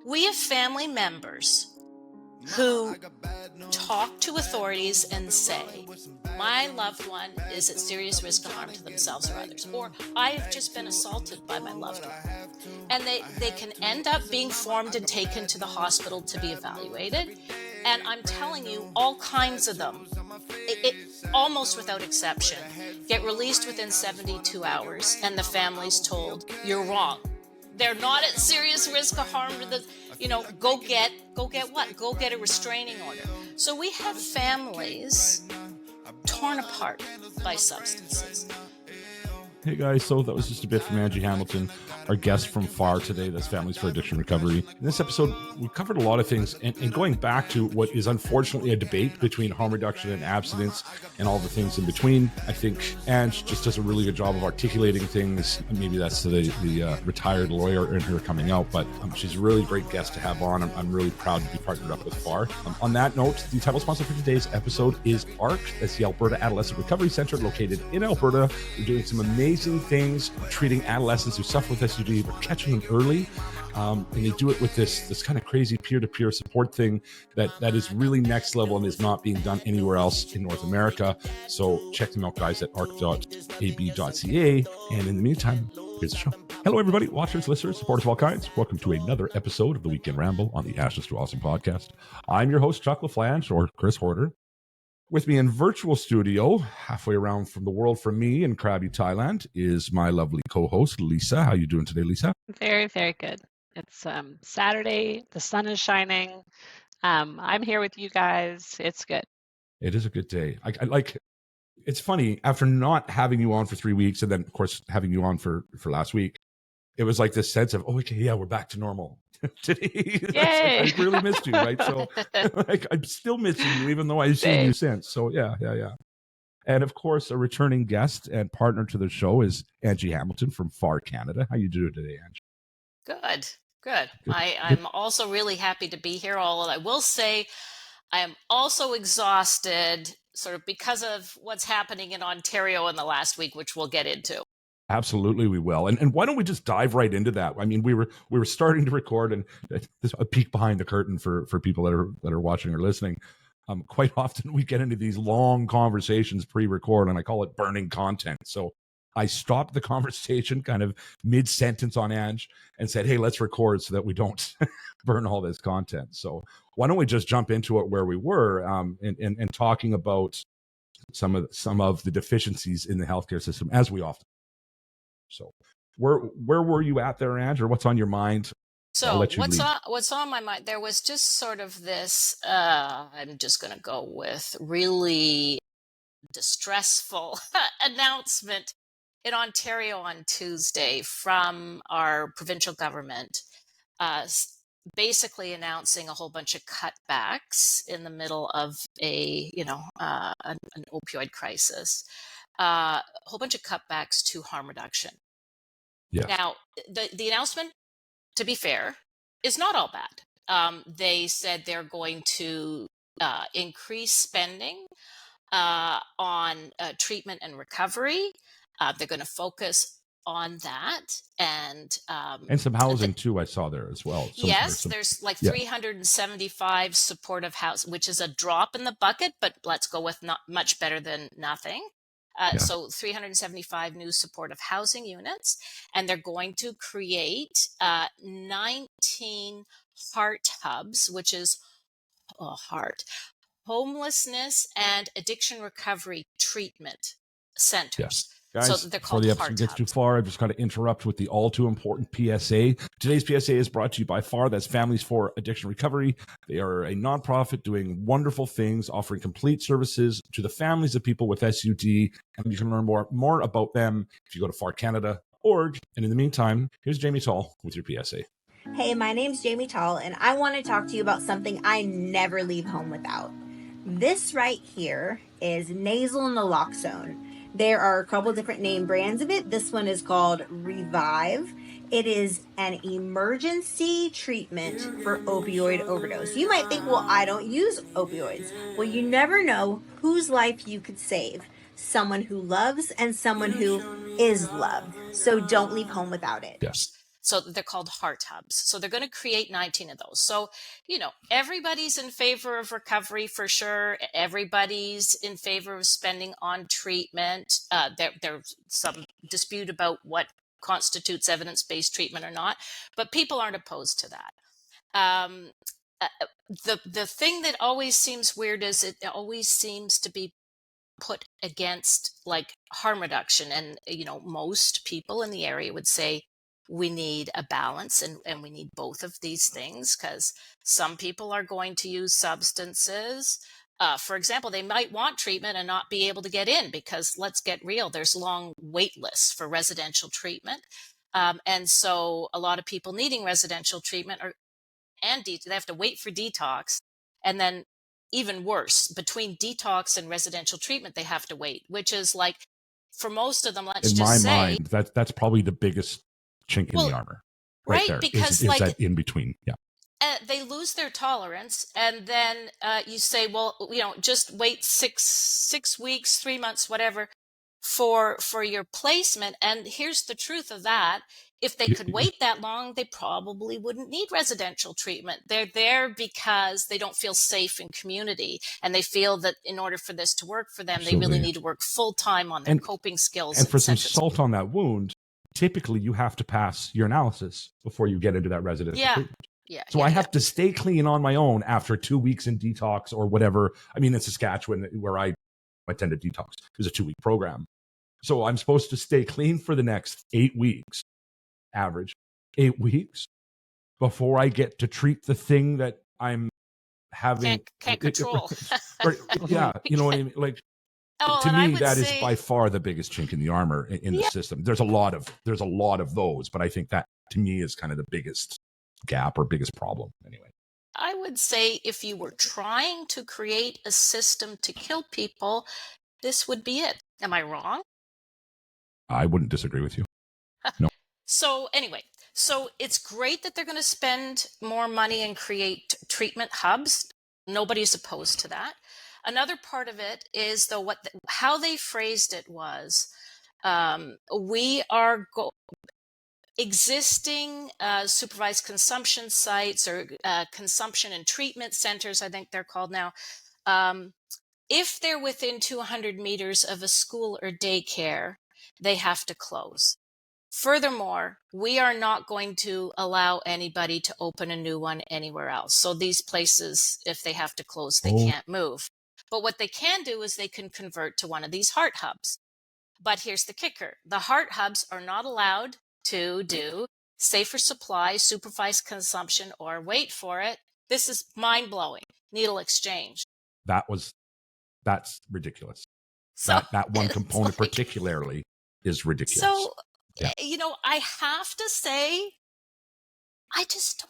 We have family members who talk to authorities and say, my loved one is at serious risk of harm to themselves or others, or I have just been assaulted by my loved one. And they can end up being formed and taken to the hospital to be evaluated. And I'm telling you, all kinds of them, almost without exception, get released within 72 hours, and the family's told, you're wrong. They're not at serious risk of harm to the, go get what? Go get a restraining order. So we have families torn apart by substances. Hey guys, so that was just a bit from Angie Hamilton, our guest from FAR today, that's Families for Addiction Recovery. In this episode, we covered a lot of things, and going back to what is unfortunately a debate between harm reduction and abstinence and all the things in between. I think Ange just does a really good job of articulating things. Maybe that's the retired lawyer in her coming out, but she's a really great guest to have on. I'm really proud to be partnered up with FAR. On that note, the title sponsor for today's episode is AARC. That's the Alberta Adolescent Recovery Center located in Alberta. We're doing some amazing things, treating adolescents who suffer with SUD, but catching them early. And they do it with this kind of crazy peer-to-peer support thing that is really next level and is not being done anywhere else in North America. So check them out, guys, at arc.ab.ca. And in the meantime, here's the show. Hello, everybody, watchers, listeners, supporters of all kinds. Welcome to another episode of the Weekend Ramble on the Ashes to Awesome podcast. I'm your host, Chuck LaFlange, or Chris Horder. With me in virtual studio, halfway around from the world from me in Krabi, Thailand, is my lovely co-host, Lisa. How you doing today, Lisa? Very, very good. It's Saturday. The sun is shining. I'm here with you guys. It's good. It is a good day. I like. It's funny, after not having you on for 3 weeks, and then, of course, having you on for last week, it was like this sense of, oh, okay, yeah, we're back to normal. Today, Yay! I really missed you, right? So like, I'm still missing you, even though I've seen you since. So yeah. And of course, a returning guest and partner to the show is Angie Hamilton from FAR Canada. How you doing today, Angie? Good. I'm also really happy to be here. Although I will say I am also exhausted, sort of because of what's happening in Ontario in the last week, which we'll get into. Absolutely, we will. And why don't we just dive right into that? I mean, we were starting to record, and this a peek behind the curtain for people that are watching or listening. Quite often we get into these long conversations pre-record, and I call it burning content. So I stopped the conversation kind of mid-sentence on Ange and said, hey, let's record so that we don't burn all this content. So why don't we just jump into it where we were and talking about some of the deficiencies in the healthcare system, as we often. So where were you at there, Ange, or what's on your mind? So what's on my mind? There was just sort of this, I'm just going to go with really distressful announcement in Ontario on Tuesday from our provincial government, basically announcing a whole bunch of cutbacks in the middle of an opioid crisis, a whole bunch of cutbacks to harm reduction. Yeah. Now, the announcement, to be fair, is not all bad. They said they're going to increase spending on treatment and recovery. They're going to focus on that, and some housing too. I saw there as well. There's like 375 supportive house, which is a drop in the bucket, but let's go with not much better than nothing. So 375 new supportive housing units, and they're going to create 19 HEART hubs, which is HEART, homelessness and addiction recovery treatment centers. Yes. Guys, so they're called before the episode gets too far, I've just got to interrupt with the all too important PSA. Today's PSA is brought to you by FAR. That's Families for Addiction Recovery. They are a nonprofit doing wonderful things, offering complete services to the families of people with SUD. And you can learn more about them if you go to farcanada.org. And in the meantime, here's Jamie Tall with your PSA. Hey, my name's Jamie Tall, and I want to talk to you about something I never leave home without. This right here is nasal naloxone. There are a couple different name brands of it. This one is called Revive. It is an emergency treatment for opioid overdose. You might think, well, I don't use opioids. Well, you never know whose life you could save. Someone who loves and someone who is loved. So don't leave home without it. Yes. So they're called heart hubs. So they're going to create 19 of those. So, everybody's in favor of recovery for sure. Everybody's in favor of spending on treatment. There's some dispute about what constitutes evidence-based treatment or not, but people aren't opposed to that. The thing that always seems weird is it always seems to be put against like harm reduction, and most people in the area would say we need a balance, and we need both of these things, because some people are going to use substances. For example, they might want treatment and not be able to get in because, let's get real, there's long wait lists for residential treatment. And so a lot of people needing residential treatment they have to wait for detox, and then even worse, between detox and residential treatment they have to wait, which is like, for most of them, let's In just my say, mind, that's probably the biggest chink in the armor, right there. Because is like that in between? Yeah, they lose their tolerance, and then you say, well, just wait six weeks, 3 months, whatever, for your placement. And here's the truth of that: if they could wait that long, they probably wouldn't need residential treatment. They're there because they don't feel safe in community, and they feel that in order for this to work for them, Absolutely. they really need to work full time on their coping skills. And for some salt on that wound, typically you have to pass your analysis before you get into that residential treatment. So I have to stay clean on my own after 2 weeks in detox or whatever. I mean, in Saskatchewan, where I attended detox, it was a 2-week program. So I'm supposed to stay clean for the next 8 weeks, average 8 weeks, before I get to treat the thing that I'm having. Can't control. Yeah, you know what I mean? Like, to me, that is by far the biggest chink in the armor in the system. There's a lot of those, but I think that to me is kind of the biggest gap or biggest problem anyway. I would say if you were trying to create a system to kill people, this would be it. Am I wrong? I wouldn't disagree with you. No. So anyway, it's great that they're going to spend more money and create treatment hubs. Nobody's opposed to that. Another part of it is, though, how they phrased it was, we are existing supervised consumption sites, or consumption and treatment centers, I think they're called now. If they're within 200 meters of a school or daycare, they have to close. Furthermore, we are not going to allow anybody to open a new one anywhere else. So these places, if they have to close, they can't move. But what they can do is they can convert to one of these heart hubs. But here's the kicker: the heart hubs are not allowed to do safer supply, supervised consumption, or, wait for it, this is mind-blowing, needle exchange. That's ridiculous. So that one component particularly is ridiculous. So, I have to say, I just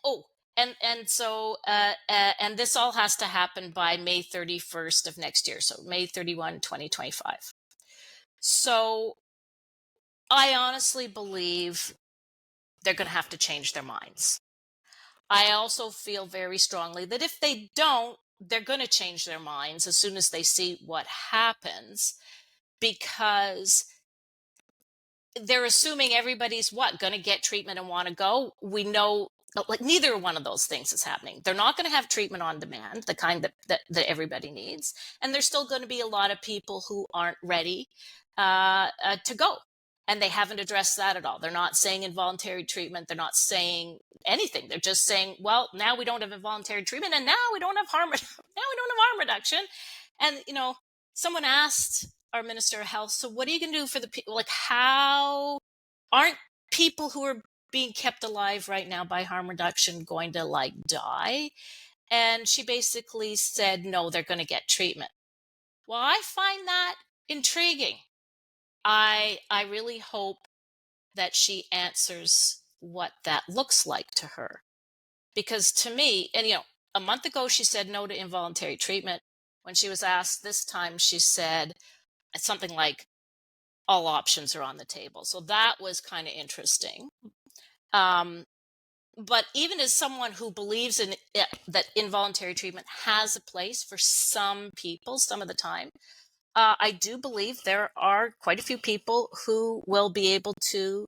don't. And this all has to happen by May 31st of next year. So May 31, 2025. So I honestly believe they're going to have to change their minds. I also feel very strongly that if they don't, they're going to change their minds as soon as they see what happens, because they're assuming everybody's going to get treatment and want to go. We know, like, neither one of those things is happening. They're not going to have treatment on demand, the kind that everybody needs. And there's still going to be a lot of people who aren't ready to go. And they haven't addressed that at all. They're not saying involuntary treatment. They're not saying anything. They're just saying, well, now we don't have involuntary treatment, and now we don't have harm reduction. And, someone asked our Minister of Health, so what are you going to do for the people? Like, how aren't people who are being kept alive right now by harm reduction going to die? And she basically said, no, they're going to get treatment. Well, I find that intriguing. I really hope that she answers what that looks like to her. Because to me, and a month ago she said no to involuntary treatment. When she was asked this time, she said something like, all options are on the table. So that was kind of interesting. But even as someone who believes in that involuntary treatment has a place for some people some of the time, I do believe there are quite a few people who will be able to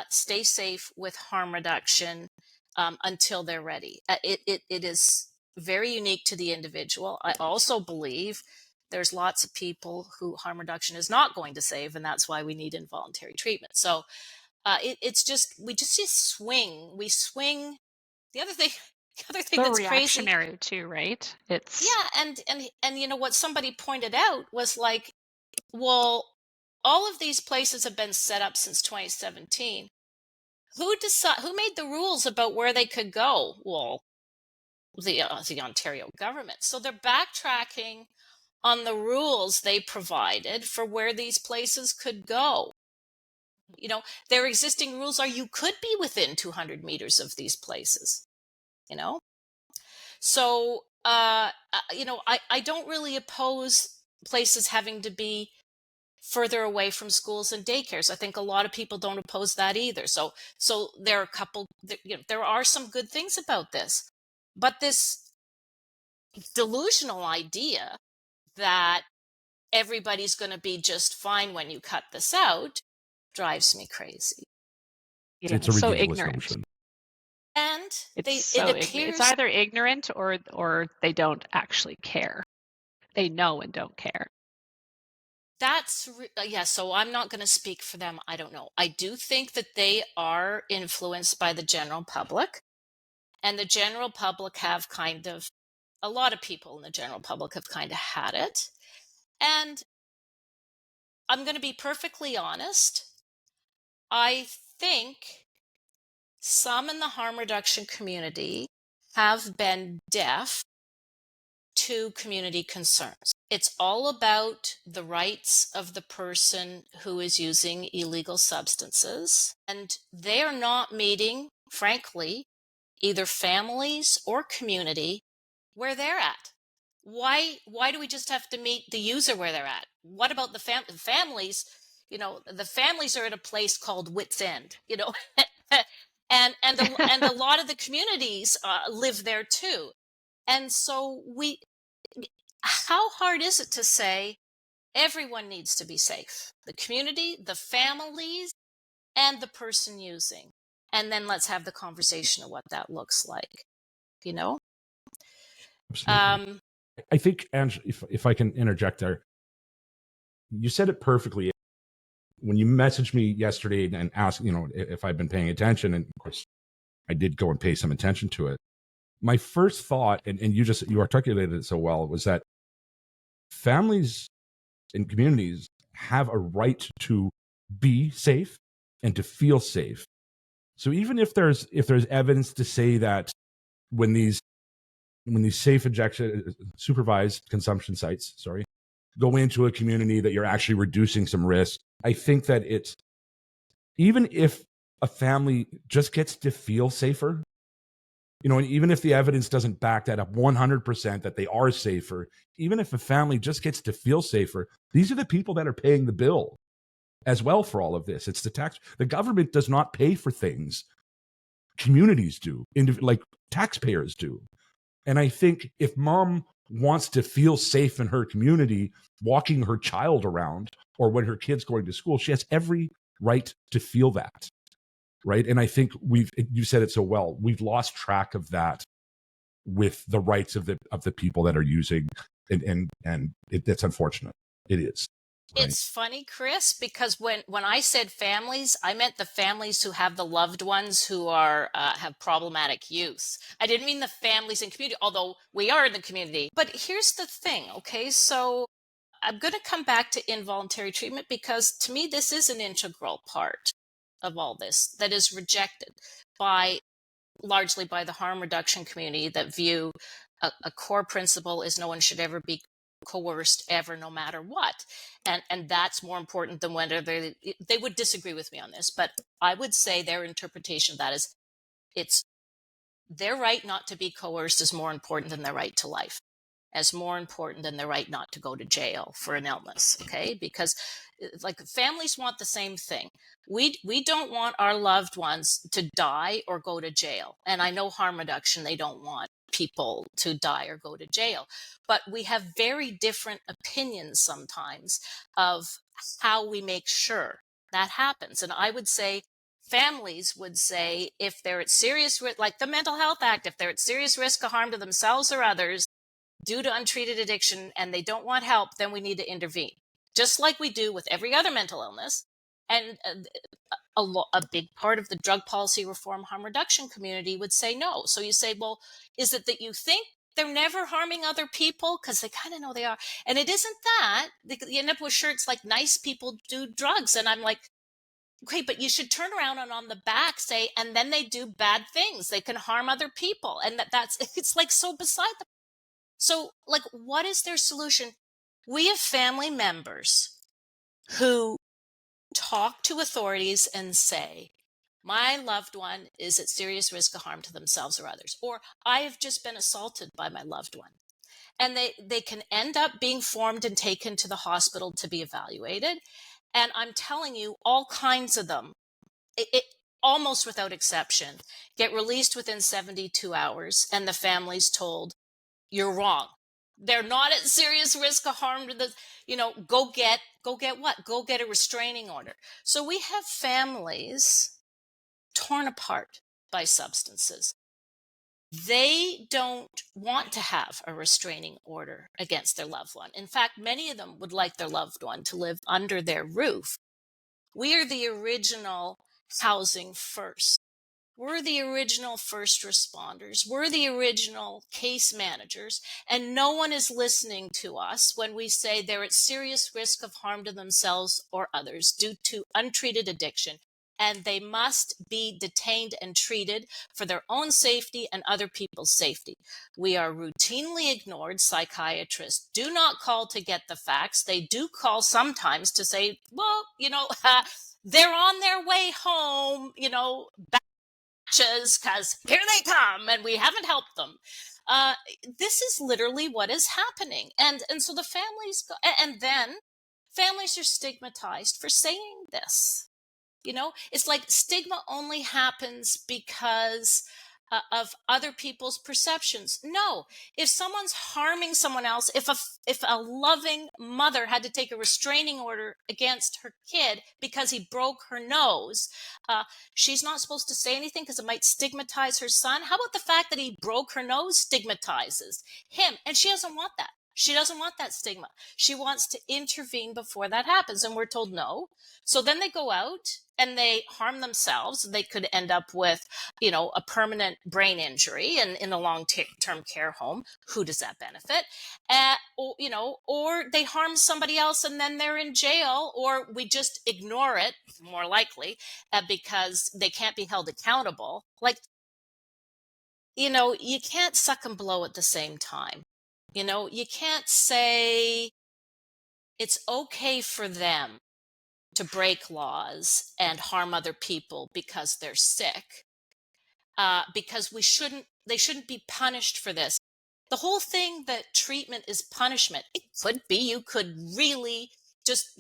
stay safe with harm reduction until they're ready. It is very unique to the individual. I also believe there's lots of people who harm reduction is not going to save, and that's why we need involuntary treatment. So it's just, we just swing. We swing. The other thing, the other thing So that's crazy. reactionary too, right? It's Yeah, and you know what somebody pointed out was like, well, all of these places have been set up since 2017. Who made the rules about where they could go? Well, the Ontario government. So they're backtracking on the rules they provided for where these places could go. You know, their existing rules are you could be within 200 meters of these places, you know? So, you know, I don't really oppose places having to be further away from schools and daycares. I think a lot of people don't oppose that either. So there are a couple, you know, there are some good things about this, but this delusional idea that everybody's going to be just fine when you cut this out drives me crazy. yeah, It's a so ridiculous ignorant. notion. And It's it so it's appears either ignorant or they don't actually care. They know and don't care. yeah, so I'm not going to speak for them. I don't know. I do think that they are influenced by the general public, and the general public have kind of, a lot of people in the general public have kind of had it. And I'm going to be perfectly honest. I think some in the harm reduction community have been deaf to community concerns. It's all about the rights of the person who is using illegal substances, and they are not meeting, frankly, either families or community where they're at. Why do we just have to meet the user where they're at? What about the families? You know, the families are at a place called wit's end, you know. and a lot of the communities live there too. And so how hard is it to say everyone needs to be safe? The community, the families, and the person using. And then let's have the conversation of what that looks like, you know? Absolutely. I think, Ange, if I can interject there, you said it perfectly. When you messaged me yesterday and asked, you know, if I've been paying attention, and of course I did go and pay some attention to it. My first thought, and you articulated it so well, was that families and communities have a right to be safe and to feel safe. So even if there's evidence to say that when these safe injection supervised consumption sites, go into a community that you're actually reducing some risk, I think that it's, even if a family just gets to feel safer, you know, and even if the evidence doesn't back that up 100% that they are safer, even if a family just gets to feel safer, these are the people that are paying the bill as well for all of this. It's the government does not pay for things. Communities do, like taxpayers do. And I think if mom wants to feel safe in her community, walking her child around, or when her kid's going to school, she has every right to feel that. Right. And I think you said it so well, we've lost track of that with the rights of the people that are using, and it's unfortunate. It is. Right? It's funny, Chris, because when I said families, I meant the families who have the loved ones who are have problematic use. I didn't mean the families in community, although we are in the community. But here's the thing, okay? So I'm going to come back to involuntary treatment, because to me, this is an integral part of all this that is rejected largely by the harm reduction community, that view a core principle is no one should ever be coerced ever, no matter what. And that's more important than whether they would disagree with me on this, but I would say their interpretation of that is, it's their right not to be coerced is more important than their right to life, as more important than the right not to go to jail for an illness. Okay, because like families want the same thing. We don't want our loved ones to die or go to jail. And I know harm reduction, they don't want people to die or go to jail, but we have very different opinions sometimes of how we make sure that happens. And I would say families would say if they're at serious risk, like the Mental Health Act, if they're at serious risk of harm to themselves or others due to untreated addiction and they don't want help, then we need to intervene, just like we do with every other mental illness. And a big part of the drug policy reform harm reduction community would say no. So you say, well, is it that you think they're never harming other people? Because they kind of know they are. And it isn't that. You end up with shirts like nice people do drugs. And I'm like, okay, but you should turn around and on the back say, and then they do bad things. They can harm other people. And that's, it's like so beside the. So like, what is their solution? We have family members who talk to authorities and say, my loved one is at serious risk of harm to themselves or others, or I have just been assaulted by my loved one. And they can end up being formed and taken to the hospital to be evaluated. And I'm telling you, all kinds of them, it almost without exception, get released within 72 hours. And the family's told, you're wrong. They're not at serious risk of harm to the, go get what? Go get a restraining order. So we have families torn apart by substances. They don't want to have a restraining order against their loved one. In fact, many of them would like their loved one to live under their roof. We are the original housing first. We're the original first responders. We're the original case managers. And no one is listening to us when we say they're at serious risk of harm to themselves or others due to untreated addiction. And they must be detained and treated for their own safety and other people's safety. We are routinely ignored. Psychiatrists do not call to get the facts. They do call sometimes to say, well, they're on their way home, because here they come and we haven't helped them. This is literally what is happening. And so the families go, and then families are stigmatized for saying this. It's like stigma only happens because of other people's perceptions. No, if someone's harming someone else, if a loving mother had to take a restraining order against her kid because he broke her nose, she's not supposed to say anything because it might stigmatize her son. How about the fact that he broke her nose stigmatizes him? And she doesn't want that. She doesn't want that stigma. She wants to intervene before that happens. And we're told no. So then they go out and they harm themselves. They could end up with, a permanent brain injury and in a long-term care home. Who does that benefit? Or they harm somebody else and then they're in jail, or we just ignore it, more likely, because they can't be held accountable. Like, you can't suck and blow at the same time. You can't say it's okay for them to break laws and harm other people because they're sick, because they shouldn't be punished for this. The whole thing that treatment is punishment, it could be, you could really just,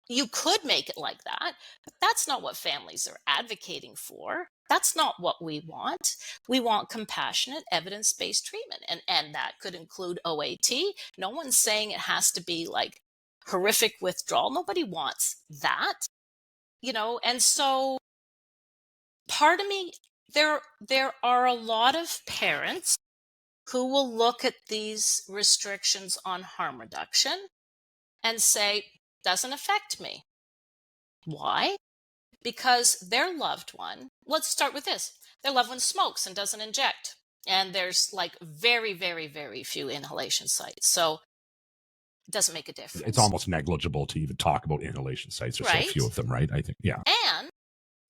you could make it like that, but that's not what families are advocating for. That's not what we want. We want compassionate, evidence-based treatment. And that could include OAT. No one's saying it has to be like horrific withdrawal. Nobody wants that, and so part of me, there are a lot of parents who will look at these restrictions on harm reduction and say, doesn't affect me. Why? Because their loved one, let's start with this, their loved one smokes and doesn't inject. And there's like very, very, very few inhalation sites. So it doesn't make a difference. It's almost negligible to even talk about inhalation sites. There's so few of them, right? I think, yeah. And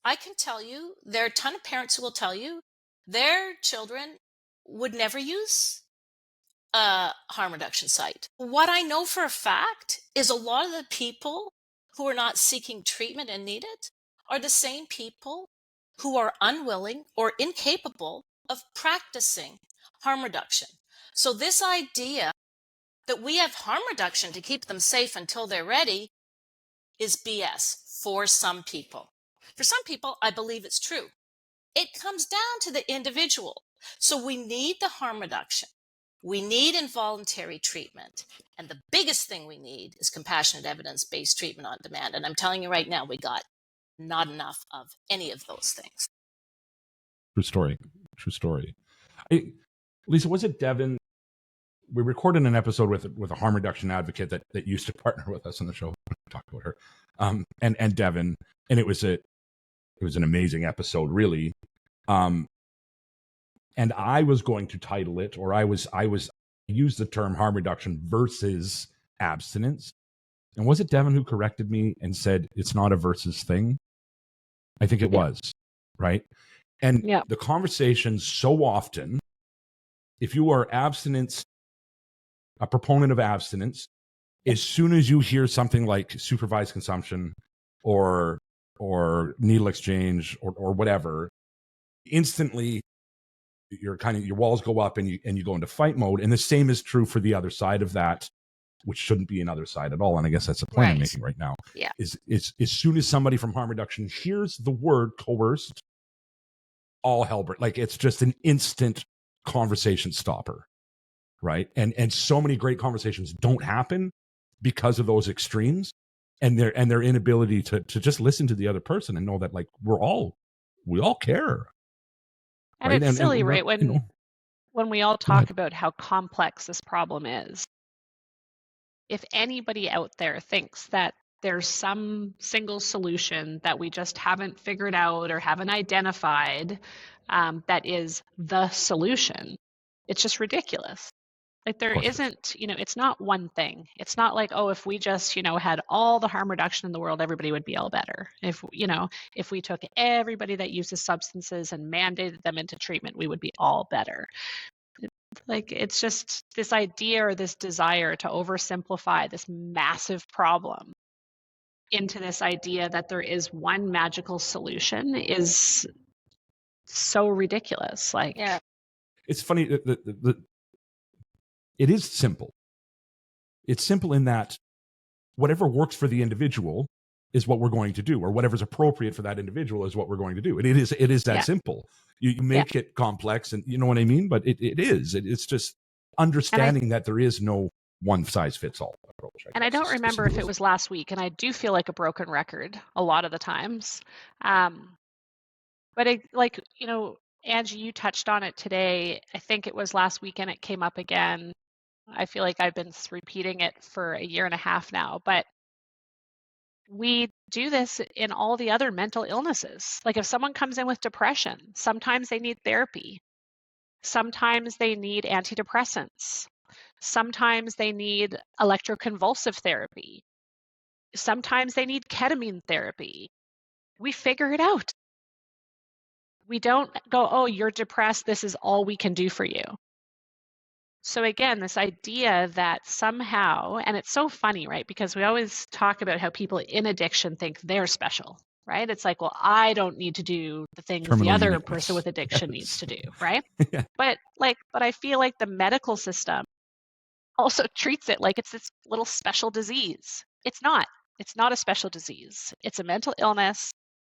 I can tell you, there are a ton of parents who will tell you their children would never use a harm reduction site. What I know for a fact is a lot of the people who are not seeking treatment and need it are the same people who are unwilling or incapable of practicing harm reduction. So this idea that we have harm reduction to keep them safe until they're ready is BS for some people. For some people, I believe it's true. It comes down to the individual. So we need the harm reduction. We need involuntary treatment. And the biggest thing we need is compassionate evidence-based treatment on demand. And I'm telling you right now, we got not enough of any of those things. True story. True story. Lisa, was it Devin? We recorded an episode with a harm reduction advocate that used to partner with us on the show. Talk about her, and Devin, and it was an amazing episode, really. And I was going to title it, or I used the term harm reduction versus abstinence. And was it Devin who corrected me and said it's not a versus thing? I think it was, right? And the conversation so often, if you are abstinence, a proponent of abstinence, as soon as you hear something like supervised consumption or needle exchange or whatever, instantly your walls go up and you go into fight mode. And the same is true for the other side of that, which shouldn't be another side at all. And I guess that's the point I'm making right now. Yeah. Is as soon as somebody from harm reduction hears the word coerced, all hell breaks. Like, it's just an instant conversation stopper, right? And so many great conversations don't happen because of those extremes and their inability to just listen to the other person and know that, like, we all care. And right? it's silly, right? When we all talk about how complex this problem is, if anybody out there thinks that there's some single solution that we just haven't figured out or haven't identified that is the solution, it's just ridiculous. Like, there isn't, it's not one thing. It's not like, oh, if we just, had all the harm reduction in the world, everybody would be all better. If we took everybody that uses substances and mandated them into treatment, we would be all better. Like, it's just this idea or this desire to oversimplify this massive problem into this idea that there is one magical solution is so ridiculous. Like, yeah. It's funny. It is simple. It's simple in that whatever works for the individual is what we're going to do, or whatever's appropriate for that individual is what we're going to do. And it is that simple. You make it complex, and you know what I mean? But it's just understanding that there is no one size fits all approach. I don't remember if it was last week, and I do feel like a broken record a lot of the times. But Angie, you touched on it today. I think it was last weekend it came up again. I feel like I've been repeating it for a year and a half now, but we do this in all the other mental illnesses. Like, if someone comes in with depression, sometimes they need therapy. Sometimes they need antidepressants. Sometimes they need electroconvulsive therapy. Sometimes they need ketamine therapy. We figure it out. We don't go, oh, you're depressed, this is all we can do for you. So again, this idea that somehow, and it's so funny, right? Because we always talk about how people in addiction think they're special, right? It's like, well, I don't need to do the things the other person with addiction needs to do, right? But I feel like the medical system also treats it like it's this little special disease. It's not. It's not a special disease. It's a mental illness.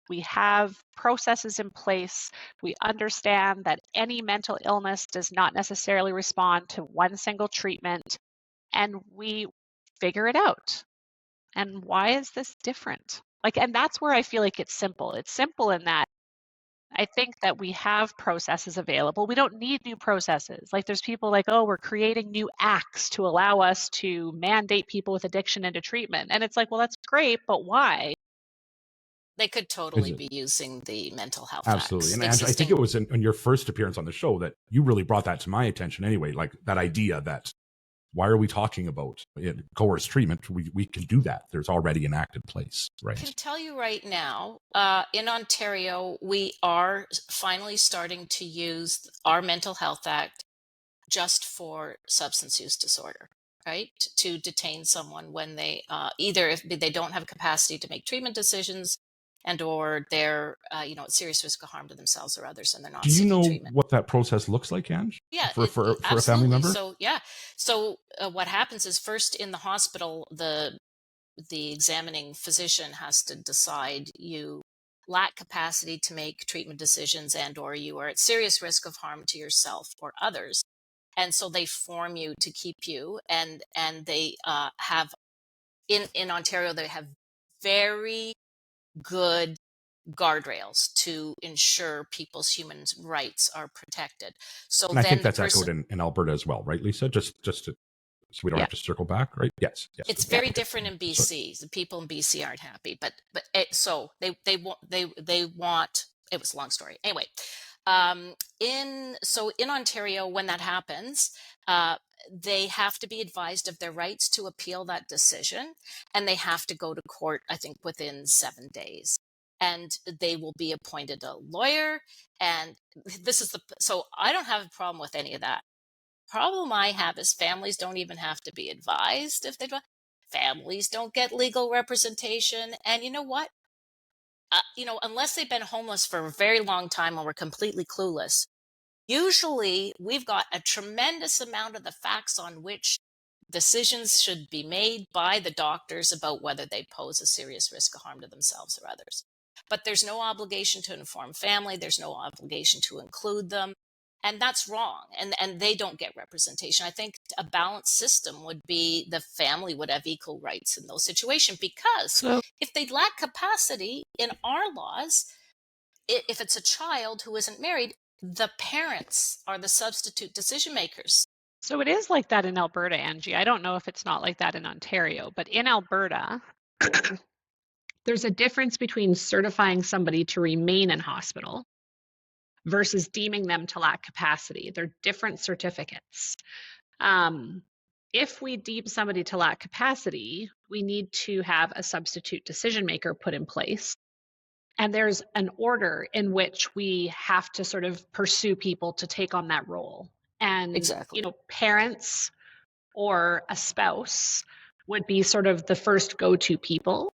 We have processes in place. We understand that any mental illness does not necessarily respond to one single treatment, and we figure it out. And why is this different? And that's where I feel like it's simple. It's simple in that I think that we have processes available. We don't need new processes. Like, there's people like, oh, we're creating new acts to allow us to mandate people with addiction into treatment. And it's like, well, that's great, but why? They could totally be using the mental health absolutely acts. And Angie, I think it was in your first appearance on the show that you really brought that to my attention anyway, like that idea that why are we talking about coerced treatment? We can do that. There's already an act in place, right? I can tell you right now, in Ontario, we are finally starting to use our Mental Health Act just for substance use disorder, right? To detain someone when they either if they don't have a capacity to make treatment decisions, and or they're at serious risk of harm to themselves or others, and they're not seeking treatment. Do you know what that process looks like, Ange? Yeah, for a family member. So what happens is, first in the hospital, the examining physician has to decide you lack capacity to make treatment decisions, and or you are at serious risk of harm to yourself or others, and so they form you to keep you, and they have in Ontario, they have very good guardrails to ensure people's human rights are protected. So And I then think the that's person, echoed in Alberta as well, right, Lisa? Just to, so we don't Yeah. have to circle back, right? Yes. it's very different in BC. The people in BC aren't happy, so they want. It was a long story. Anyway, in Ontario, when that happens, they have to be advised of their rights to appeal that decision, and they have to go to court, I think, within 7 days. And they will be appointed a lawyer. And so I don't have a problem with any of that. Problem I have is families don't even have to be advised if they don't. Families don't get legal representation. And you know what? Unless they've been homeless for a very long time or we're completely clueless, usually we've got a tremendous amount of the facts on which decisions should be made by the doctors about whether they pose a serious risk of harm to themselves or others. But there's no obligation to inform family. There's no obligation to include them. And that's wrong. And they don't get representation. I think a balanced system would be the family would have equal rights in those situations, because So if they lack capacity in our laws, if it's a child who isn't married, the parents are the substitute decision makers. So it is like that in Alberta, Angie. I don't know if it's not like that in Ontario, but in Alberta, there's a difference between certifying somebody to remain in hospital versus deeming them to lack capacity. They're different certificates. If we deem somebody to lack capacity, we need to have a substitute decision maker put in place. And there's an order in which we have to sort of pursue people to take on that role. And, Exactly. Parents or a spouse would be sort of the first go-to people.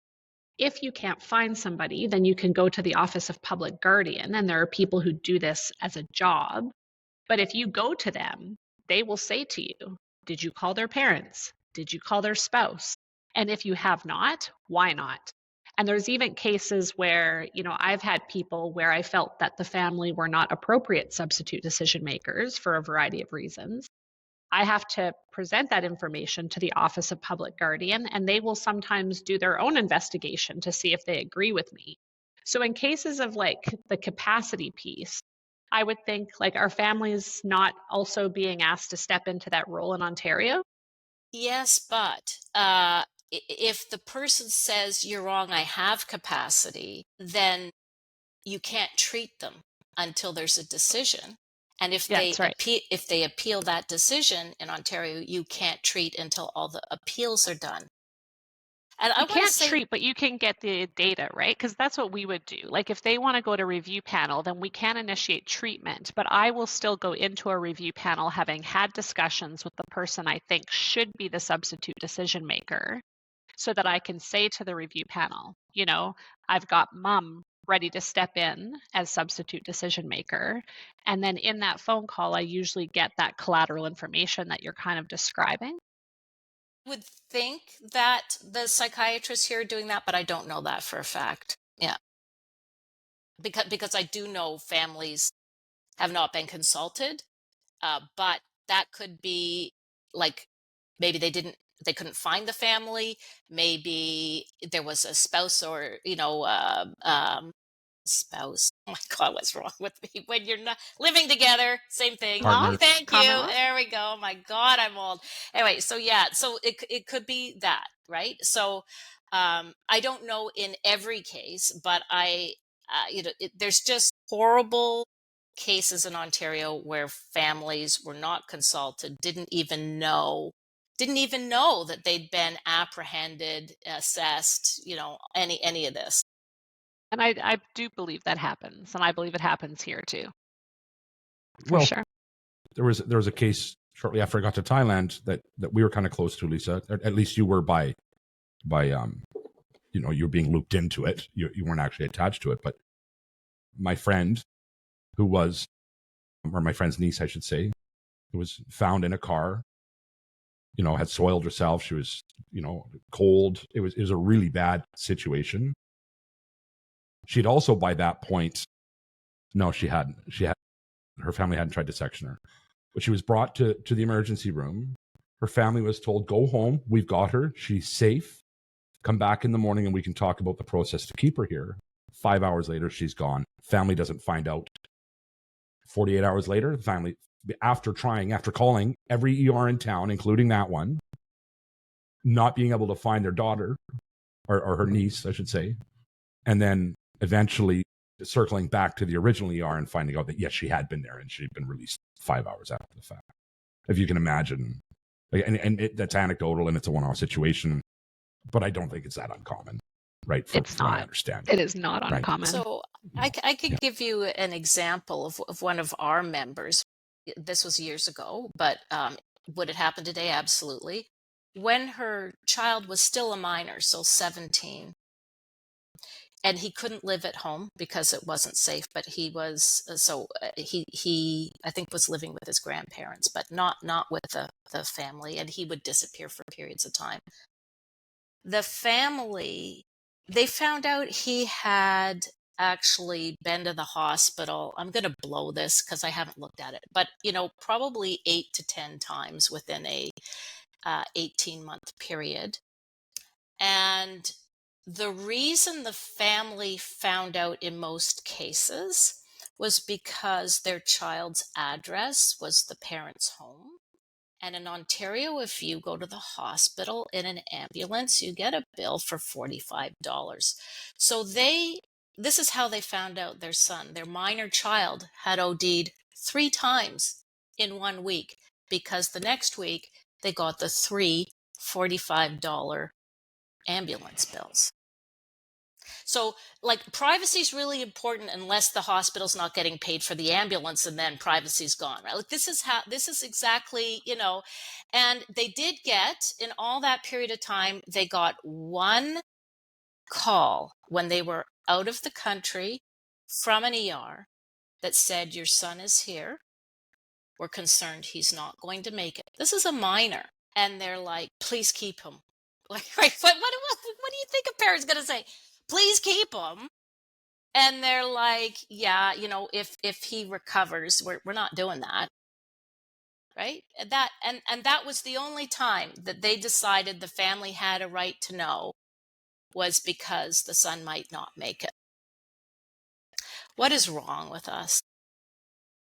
If you can't find somebody, then you can go to the Office of Public Guardian, and there are people who do this as a job. But if you go to them, they will say to you, did you call their parents? Did you call their spouse? And if you have not, why not? And there's even cases where, I've had people where I felt that the family were not appropriate substitute decision makers for a variety of reasons. I have to present that information to the Office of Public Guardian, and they will sometimes do their own investigation to see if they agree with me. So in cases of like the capacity piece, I would think like, are families not also being asked to step into that role in Ontario? Yes, but if the person says you're wrong, I have capacity, then you can't treat them until there's a decision. And if Yeah, they that's right. if they appeal that decision in Ontario, you can't treat until all the appeals are done. And I You want to can't say, treat, but you can get the data, right? Because that's what we would do. Like if they want to go to review panel, then we can initiate treatment, but I will still go into a review panel having had discussions with the person I think should be the substitute decision maker, so that I can say to the review panel, I've got mom ready to step in as substitute decision maker. And then in that phone call, I usually get that collateral information that you're kind of describing. I would think that the psychiatrists here are doing that, but I don't know that for a fact. Yeah. Because I do know families have not been consulted, but that could be like maybe they couldn't find the family. Maybe there was a spouse or spouse. Oh my God, what's wrong with me? When you're not living together, same thing. Partner. Oh, thank you. Common law? There we go. Oh my God, I'm old. Anyway, so yeah, so it could be that, right? So I don't know in every case, but there's just horrible cases in Ontario where families were not consulted, didn't even know that they'd been apprehended, assessed, any of this. And I do believe that happens, and I believe it happens here too. For Well, sure. there was a case shortly after I got to Thailand that we were kind of close to, Lisa. At least you were by you were being looped into it. You weren't actually attached to it, but my friend my friend's niece, I should say, who was found in a car, had soiled herself. She was, cold. It was a really bad situation. She'd also by that point, no, she hadn't. Her family hadn't tried to section her, but she was brought to the emergency room. Her family was told, go home. We've got her. She's safe. Come back in the morning and we can talk about the process to keep her here. 5 hours later, she's gone. Family doesn't find out. 48 hours later, the family, after calling every ER in town, including that one, not being able to find their daughter or her niece, I should say, and then eventually circling back to the original ER and finding out that, yes, she had been there and she'd been released 5 hours after the fact. If you can imagine. That's anecdotal and it's a one-off situation, but I don't think it's that uncommon, right? From my understanding. It is not uncommon. So I could give you an example of one of our members. This was years ago, but would it happen today? Absolutely. When her child was still a minor, so 17, and he couldn't live at home because it wasn't safe, but he was he I think was living with his grandparents, but not with the family, and he would disappear for periods of time. The family, they found out he had actually been to the hospital. I'm going to blow this because I haven't looked at it, but probably 8 to 10 times within a 18-month period. And the reason the family found out in most cases was because their child's address was the parent's home. And in Ontario, if you go to the hospital in an ambulance, you get a bill for $45. So this is how they found out their minor child had OD'd 3 times in 1 week, because the next week they got the 3 $45 ambulance bills. So, privacy is really important unless the hospital's not getting paid for the ambulance, and then privacy's gone, right? This is exactly, and they did get, in all that period of time, they got 1 call when they were out of the country from an ER that said, your son is here. We're concerned he's not going to make it. This is a minor. And they're like, please keep him. What do you think a parent's going to say? Please keep him. And they're like, yeah, if he recovers, we're not doing that. Right? And that was the only time that they decided the family had a right to know, was because the son might not make it. What is wrong with us?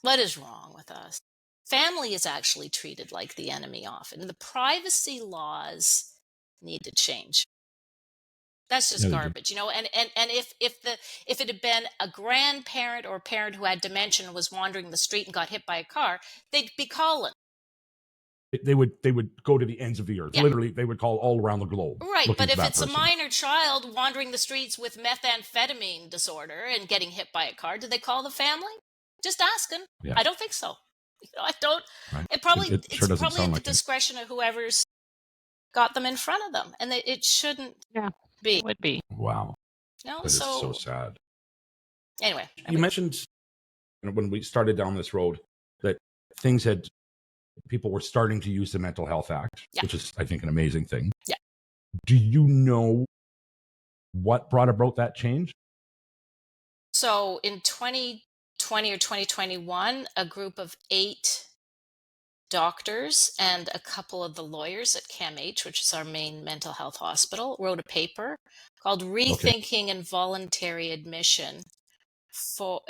What is wrong with us? Family is actually treated like the enemy often. The privacy laws need to change. That's just garbage, And if it had been a grandparent or a parent who had dementia and was wandering the street and got hit by a car, they'd be calling. They would go to the ends of the earth. Yeah. Literally, they would call all around the globe. Right, but if it's a minor child wandering the streets with methamphetamine disorder and getting hit by a car, do they call the family? Just asking. Yeah. I don't think so. I don't. Right. It's probably at the discretion of whoever's got them in front of them, and it shouldn't. Yeah. It would be. Wow. That is so sad. Anyway. You mentioned when we started down this road that people were starting to use the Mental Health Act, which is, I think, an amazing thing. Yeah. Do you know what brought about that change? So in 2020 or 2021, a group of 8 doctors and a couple of the lawyers at CAMH, which is our main mental health hospital, wrote a paper called Rethinking Involuntary Admission for,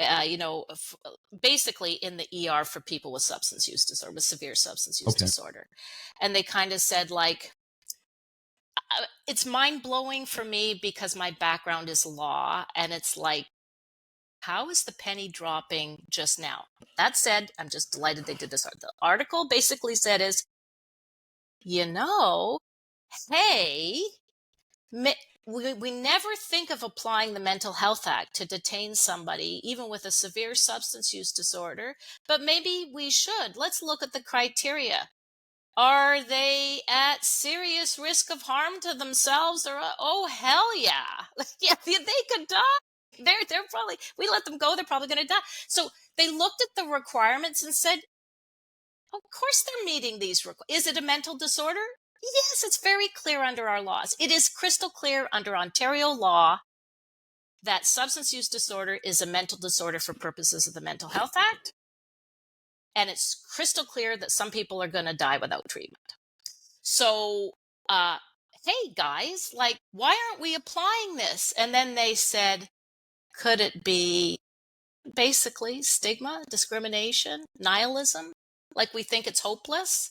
basically in the ER for people with substance use disorder, with severe substance use disorder. And they kind of said, it's mind-blowing for me because my background is law, and it's like, how is the penny dropping just now? That said, I'm just delighted they did this. The article basically said is, hey, we never think of applying the Mental Health Act to detain somebody, even with a severe substance use disorder, but maybe we should. Let's look at the criteria. Are they at serious risk of harm to themselves? Or, oh, hell yeah. Yeah, they could die. They're probably, we let them go, they're probably going to die. So they looked at the requirements and said, of course they're meeting these requirements. Is it a mental disorder? Yes, it's very clear under our laws. It is crystal clear under Ontario law that substance use disorder is a mental disorder for purposes of the Mental Health Act. And it's crystal clear that some people are going to die without treatment. So, hey guys, why aren't we applying this? And then they said, Could it be basically stigma, discrimination, nihilism? Like we think it's hopeless?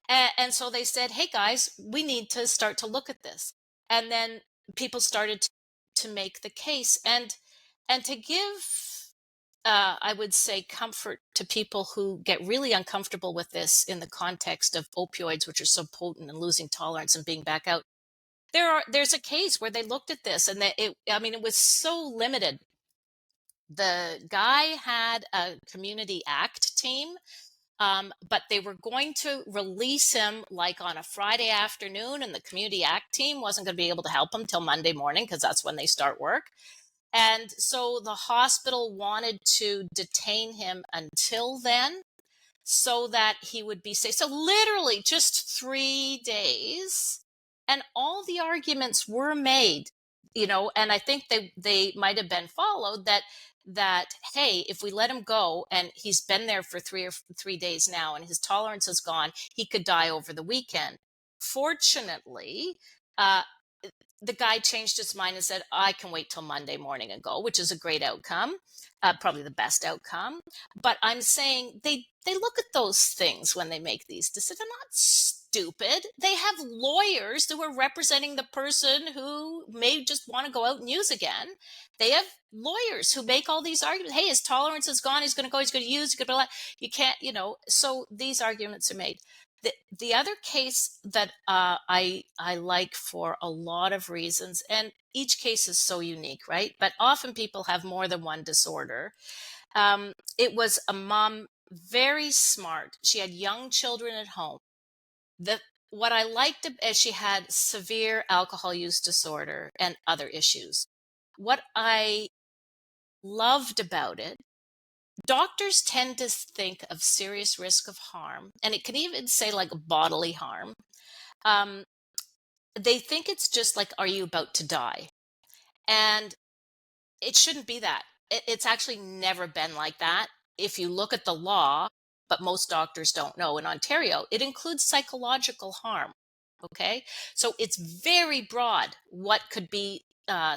And so they said, hey guys, we need to start to look at this. And then people started to make the case and to give, I would say, comfort to people who get really uncomfortable with this in the context of opioids, which are so potent, and losing tolerance and being back out. There's a case where they looked at this, and it was so limited. The guy had a community ACT team, but they were going to release him like on a Friday afternoon, and the community ACT team wasn't going to be able to help him till Monday morning because that's when they start work. And so the hospital wanted to detain him until then so that he would be safe. So literally just 3 days, and all the arguments were made, and I think they might have been followed, that hey, if we let him go and he's been there for 3 days now and his tolerance is gone, he could die over the weekend. Fortunately, the guy changed his mind and said, I can wait till Monday morning and go, which is a great outcome, probably the best outcome. But I'm saying they look at those things when they make these decisions. They're not stupid. They have lawyers who are representing the person who may just want to go out and use again. They have lawyers who make all these arguments. Hey, his tolerance is gone. He's going to go. He's going to use. You can't, so these arguments are made. The other case that I like for a lot of reasons, and each case is so unique, right? But often people have more than one disorder. It was a mom, very smart. She had young children at home. What I liked is she had severe alcohol use disorder and other issues. What I loved about it, doctors tend to think of serious risk of harm, and it can even say like bodily harm. They think it's just like, are you about to die? And it shouldn't be that. It's actually never been like that. If you look at the law, but most doctors don't know. In Ontario, it includes psychological harm. Okay. So it's very broad what could be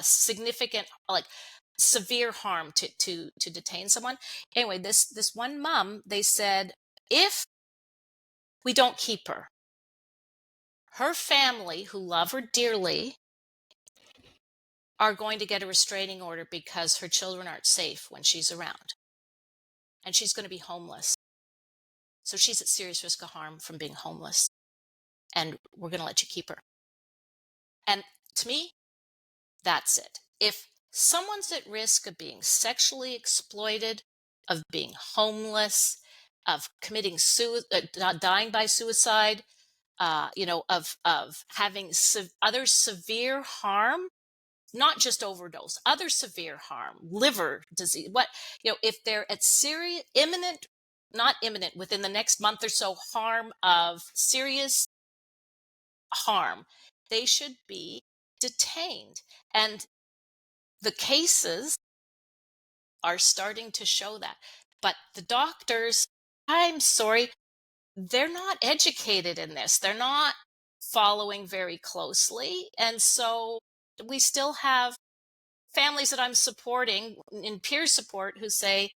significant, like severe harm to detain someone. Anyway, this one mom, they said, if we don't keep her family, who love her dearly, are going to get a restraining order because her children aren't safe when she's around. And she's going to be homeless. So she's at serious risk of harm from being homeless. And we're going to let you keep her. And to me, that's it. If someone's at risk of being sexually exploited, of being homeless, of committing dying by suicide, of having other severe harm, not just overdose, other severe harm, liver disease, if they're at serious, not imminent, within the next month or so, harm of serious harm, they should be detained. And the cases are starting to show that. But the doctors, I'm sorry, they're not educated in this. They're not following very closely. And so we still have families that I'm supporting in peer support who say,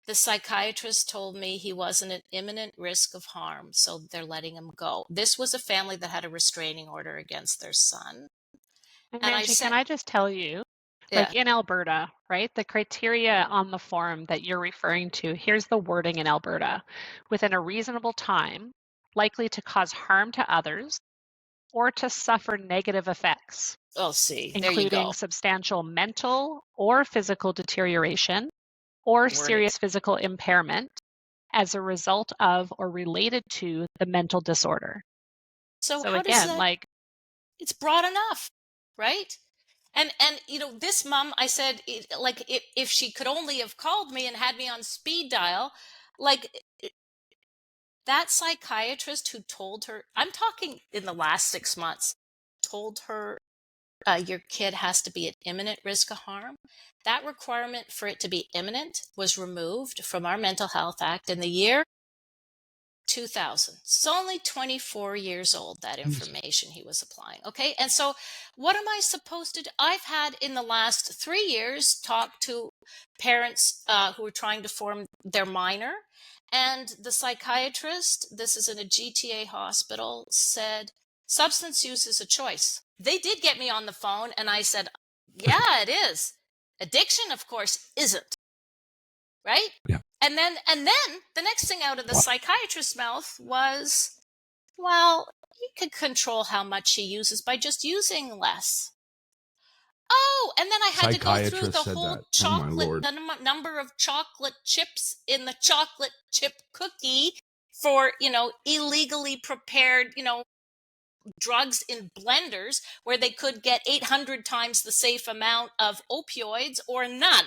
the psychiatrist told me he wasn't at imminent risk of harm, so they're letting him go. This was a family that had a restraining order against their son. And And I Angie, said, can I just tell you, yeah, like in Alberta, right? The criteria on the form that you're referring to, here's the wording in Alberta: within a reasonable time, likely to cause harm to others or to suffer negative effects, oh, see, there you including go. substantial mental or physical deterioration or Wording. serious physical impairment as a result of or related to the mental disorder. So So how does again, that, like, it's broad enough, right? And this mom, I said, if she could only have called me and had me on speed dial, like that psychiatrist who told her, I'm talking in the last 6 months, told her, your kid has to be at imminent risk of harm. That requirement for it to be imminent was removed from our Mental Health Act in the year 2000. It's only 24 years old, that information he was applying. Okay. And so what am I supposed to do? I've had in the last 3 years talked to parents who were trying to form their minor. And the psychiatrist, this is in a GTA hospital, said substance use is a choice. They did get me on the phone and I said, yeah, it is. Addiction, of course, isn't. Right? Yeah. And then the next thing out of the psychiatrist's mouth was, well, he could control how much he uses by just using less. Oh, and then I had to go through the whole chocolate, the number of chocolate chips in the chocolate chip cookie for, illegally prepared, drugs in blenders where they could get 800 times the safe amount of opioids or none,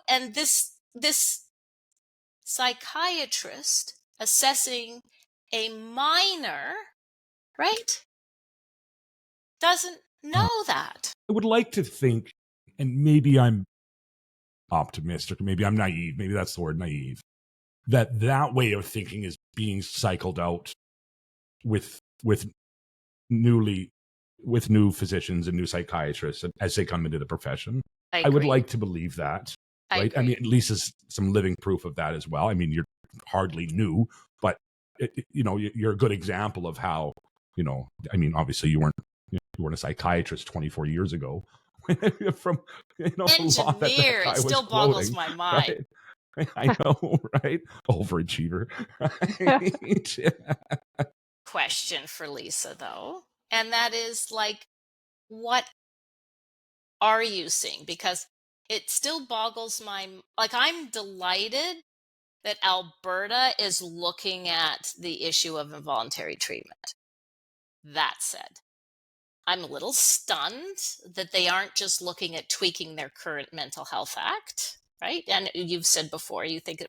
and this psychiatrist assessing a minor, right, doesn't know that. I would like to think, and maybe I'm optimistic, maybe I'm naive, maybe that's the word, naive, that way of thinking is being cycled out with new physicians and new psychiatrists as they come into the profession. I would like to believe that. Right. I mean, at least as some living proof of that as well. I mean, you're hardly new, but you're a good example of how, I mean, obviously you weren't a psychiatrist 24 years ago. From engineer, it still boggles my mind. Right? I know, right? Overachiever. Right? Question for Lisa, though, and that is what are you seeing? Because it still boggles I'm delighted that Alberta is looking at the issue of involuntary treatment. That said, I'm a little stunned that they aren't just looking at tweaking their current Mental Health Act, right? And you've said before, you think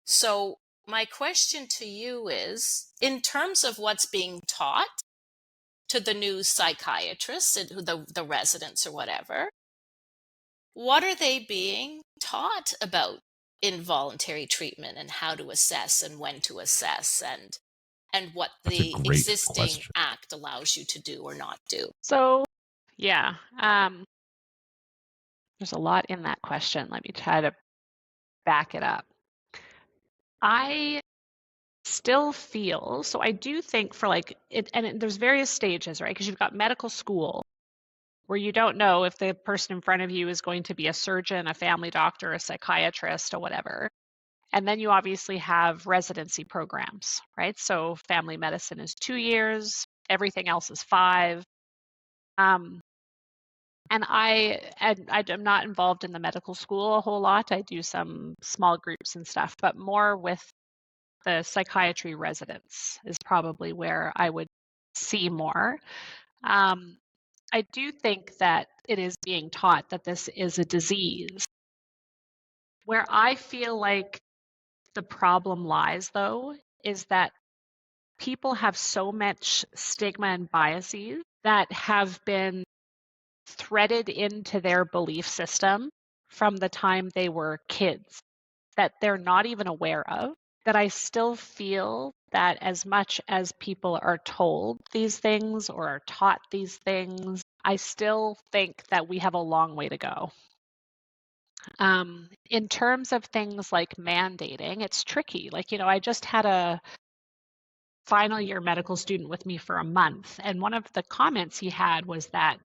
so. My question to you is, in terms of what's being taught to the new psychiatrists and the residents or whatever, what are they being taught about involuntary treatment and how to assess and when to assess and what the existing act allows you to do or not do? So, yeah, there's a lot in that question. Let me try to back it up. I still feel, so I do think for there's various stages, right? Because you've got medical school where you don't know if the person in front of you is going to be a surgeon, a family doctor, a psychiatrist, or whatever. And then you obviously have residency programs, right? So family medicine is 2 years, everything else is 5. And I'm not involved in the medical school a whole lot. I do some small groups and stuff, but more with the psychiatry residents is probably where I would see more. I do think that it is being taught that this is a disease. Where I feel like the problem lies, though, is that people have so much stigma and biases that have been threaded into their belief system from the time they were kids that they're not even aware of, that I still feel that as much as people are told these things or are taught these things, I still think that we have a long way to go. In terms of things like mandating, it's tricky. I just had a final year medical student with me for a month, and one of the comments he had was that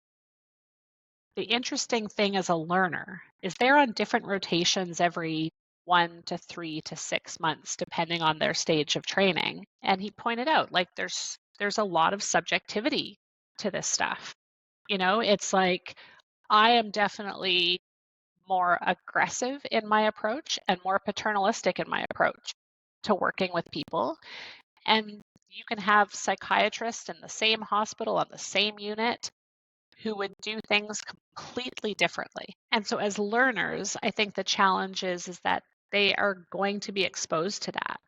the interesting thing as a learner is they're on different rotations every 1 to 3 to 6 months, depending on their stage of training. And he pointed out, there's a lot of subjectivity to this stuff. It's like I am definitely more aggressive in my approach and more paternalistic in my approach to working with people. And you can have psychiatrists in the same hospital on the same unit who would do things completely differently. And so as learners, I think the challenge is that they are going to be exposed to that.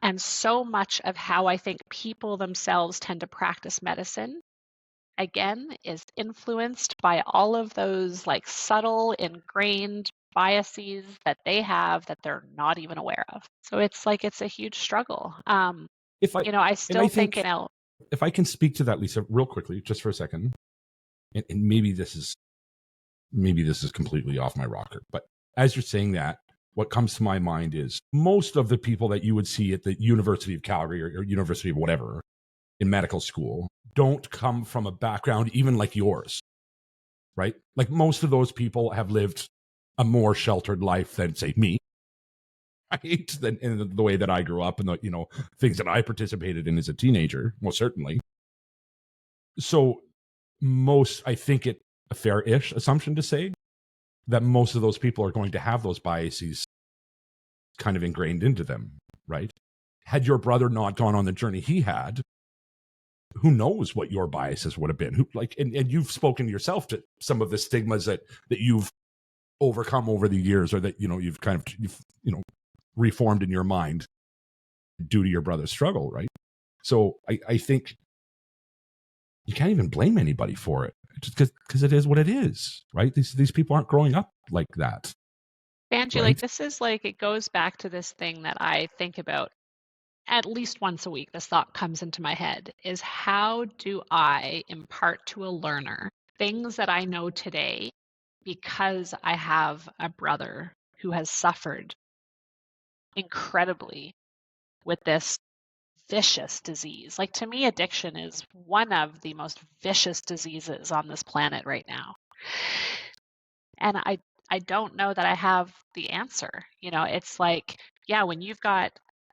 And so much of how I think people themselves tend to practice medicine, again, is influenced by all of those subtle, ingrained biases that they have that they're not even aware of. So it's a huge struggle. If I You know, I and still I think, think if I can speak to that, Lisa, real quickly, just for a second, and maybe this is completely off my rocker, but as you're saying that, what comes to my mind is most of the people that you would see at the University of Calgary or University of whatever in medical school don't come from a background even like yours, right? Like most of those people have lived a more sheltered life than, say, me, right? Than in the way that I grew up and the, things that I participated in as a teenager, most certainly. So I think it a fair-ish assumption to say that most of those people are going to have those biases kind of ingrained into them, right? Had your brother not gone on the journey he had, who knows what your biases would have been? And you've spoken yourself to some of the stigmas that you've overcome over the years, or that you've kind of reformed in your mind due to your brother's struggle, right? So I think you can't even blame anybody for it, just because it is what it is, right? These people aren't growing up like that. Angie, right? this is it goes back to this thing that I think about at least once a week. This thought comes into my head is, how do I impart to a learner things that I know today because I have a brother who has suffered incredibly with this vicious disease? To me, addiction is one of the most vicious diseases on this planet right now. And I don't know that I have the answer. It's when you've got,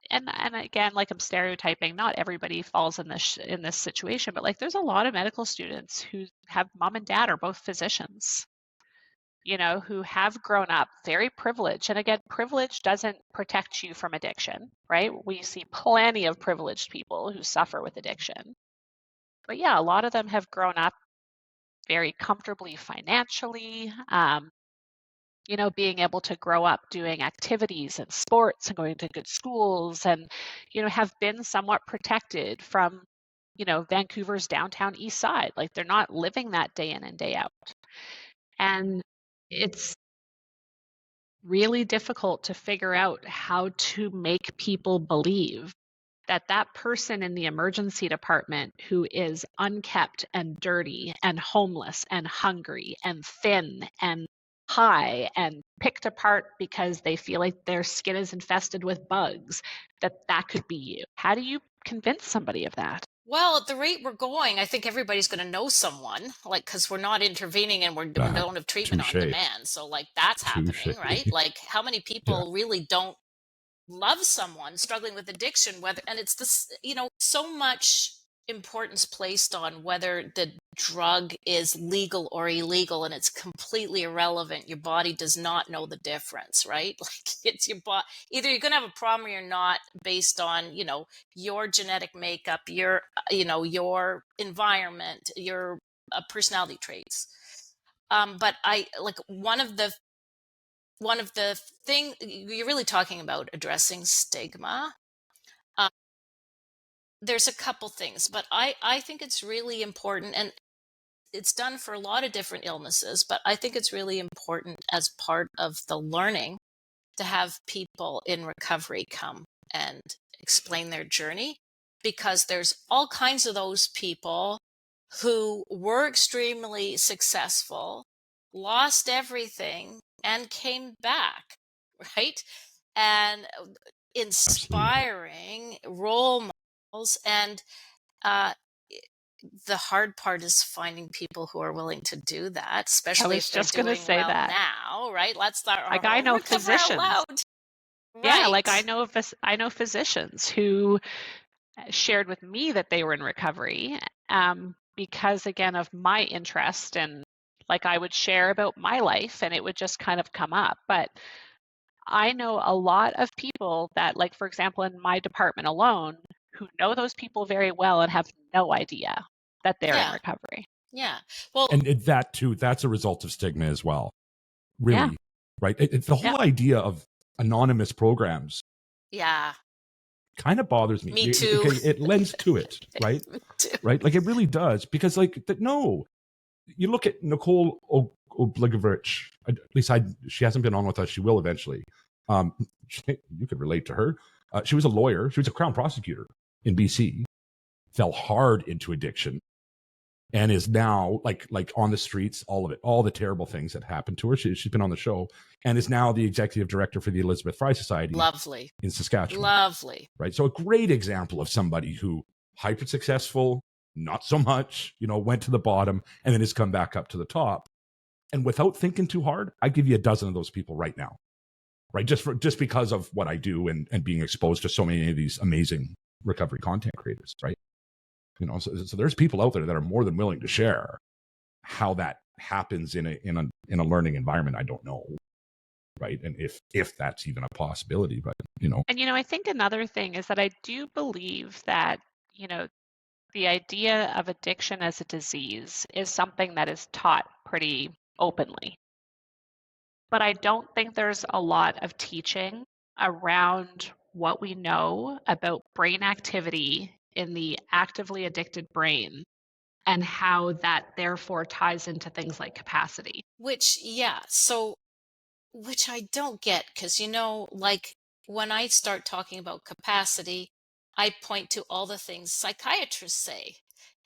and again, I'm stereotyping, not everybody falls in this situation, but there's a lot of medical students who have mom and dad are both physicians, who have grown up very privileged. And again, privilege doesn't protect you from addiction, right? We see plenty of privileged people who suffer with addiction. But yeah, a lot of them have grown up very comfortably financially, being able to grow up doing activities and sports and going to good schools, and, have been somewhat protected from, Vancouver's downtown east side. They're not living that day in and day out. And it's really difficult to figure out how to make people believe that that person in the emergency department who is unkept and dirty and homeless and hungry and thin and high and picked apart because they feel like their skin is infested with bugs, that could be you. How do you convince somebody of that? Well, at the rate we're going, I think everybody's going to know someone, because we're not intervening and we don't have treatment on demand. So that's happening, right? How many people really don't love someone struggling with addiction, and it's this, so much importance placed on whether the drug is legal or illegal, and it's completely irrelevant. Your body does not know the difference, right? It's your body. Either you're going to have a problem or you're not, based on, your genetic makeup, your environment, your personality traits. But one of the thing you're really talking about, addressing stigma. There's a couple things, but I think it's really important, and it's done for a lot of different illnesses, but I think it's really important as part of the learning to have people in recovery come and explain their journey, because there's all kinds of those people who were extremely successful, lost everything, and came back, right? And inspiring role models. And the hard part is finding people who are willing to do that, especially if they're doing well now, right? Let's start. I know physicians. Yeah, I know physicians who shared with me that they were in recovery because, again, of my interest, and I would share about my life and it would just kind of come up. But I know a lot of people that, for example, in my department alone, who know those people very well and have no idea that they're in recovery. Yeah. Well, and that too, that's a result of stigma as well. Really, right? It's the whole idea of anonymous programs. Yeah. Kind of bothers me. Me too. It lends to it, right? Me too. Right? It really does. Because no, you look at Nicole Obligovich, At least she hasn't been on with us. She will eventually. You could relate to her. She was a lawyer. She was a Crown prosecutor in BC, fell hard into addiction, and is now like on the streets, all of it, all the terrible things that happened to her. She's been on the show and is now the executive director for the Elizabeth Fry Society. Lovely. In Saskatchewan. Lovely. Right. So a great example of somebody who hyper successful, not so much, went to the bottom and then has come back up to the top. And without thinking too hard, I give you a dozen of those people right now. Right. Just because of what I do and being exposed to so many of these amazing recovery content creators. Right. So there's people out there that are more than willing to share how that happens in a learning environment. I don't know, right? And if that's even a possibility, but And I think another thing is that I do believe that the idea of addiction as a disease is something that is taught pretty openly, but I don't think there's a lot of teaching around what we know about brain activity in the actively addicted brain and how that therefore ties into things like capacity. Which I don't get, because like when I start talking about capacity, I point to all the things psychiatrists say.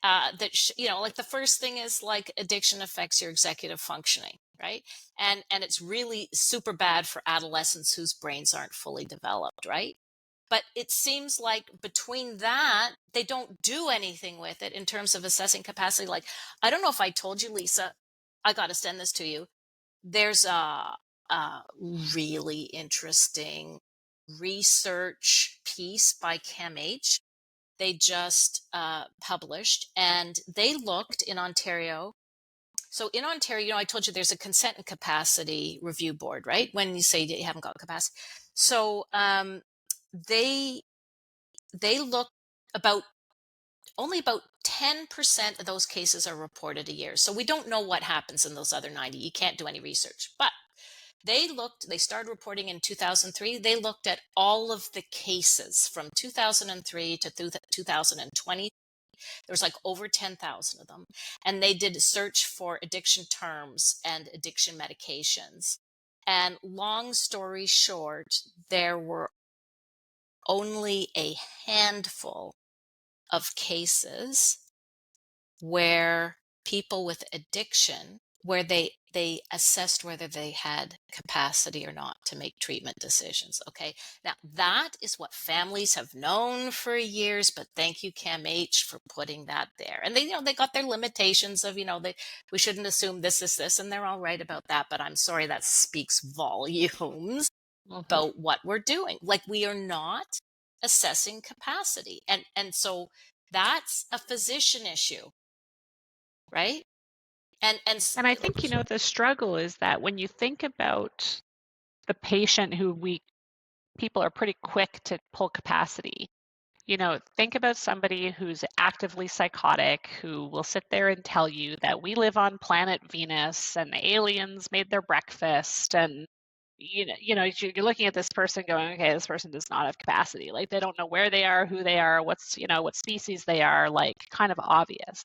Like the first thing is like addiction affects your executive functioning, right? And it's really super bad for adolescents whose brains aren't fully developed, right? But it seems like between that, they don't do anything with it in terms of assessing capacity. Like, I don't know if I told you, Lisa, I got to send this to you. There's a really interesting research piece by CAMH. They just published, and they looked in Ontario. So in Ontario, I told you there's a consent and capacity review board, right? When you say you haven't got capacity. So they look only about 10% of those cases are reported a year. So we don't know what happens in those other 90. You can't do any research. But they started reporting in 2003. They looked at all of the cases from 2003 to 2020. There's like over 10,000 of them. And they did a search for addiction terms and addiction medications. And long story short, there were only a handful of cases where people with addiction, where they assessed whether they had capacity or not to make treatment decisions. Okay. Now that is what families have known for years, but thank you, CAMH, for putting that there. And they got their limitations of, we shouldn't assume this, and they're all right about that. But I'm sorry, that speaks volumes about what we're doing. Like, we are not assessing capacity. And so that's a physician issue, right? And I think, the struggle is that when you think about the patient people are pretty quick to pull capacity. Think about somebody who's actively psychotic, who will sit there and tell you that we live on planet Venus and the aliens made their breakfast, and you're looking at this person going, okay, this person does not have capacity. Like, they don't know where they are, who they are, what species they are, like, kind of obvious.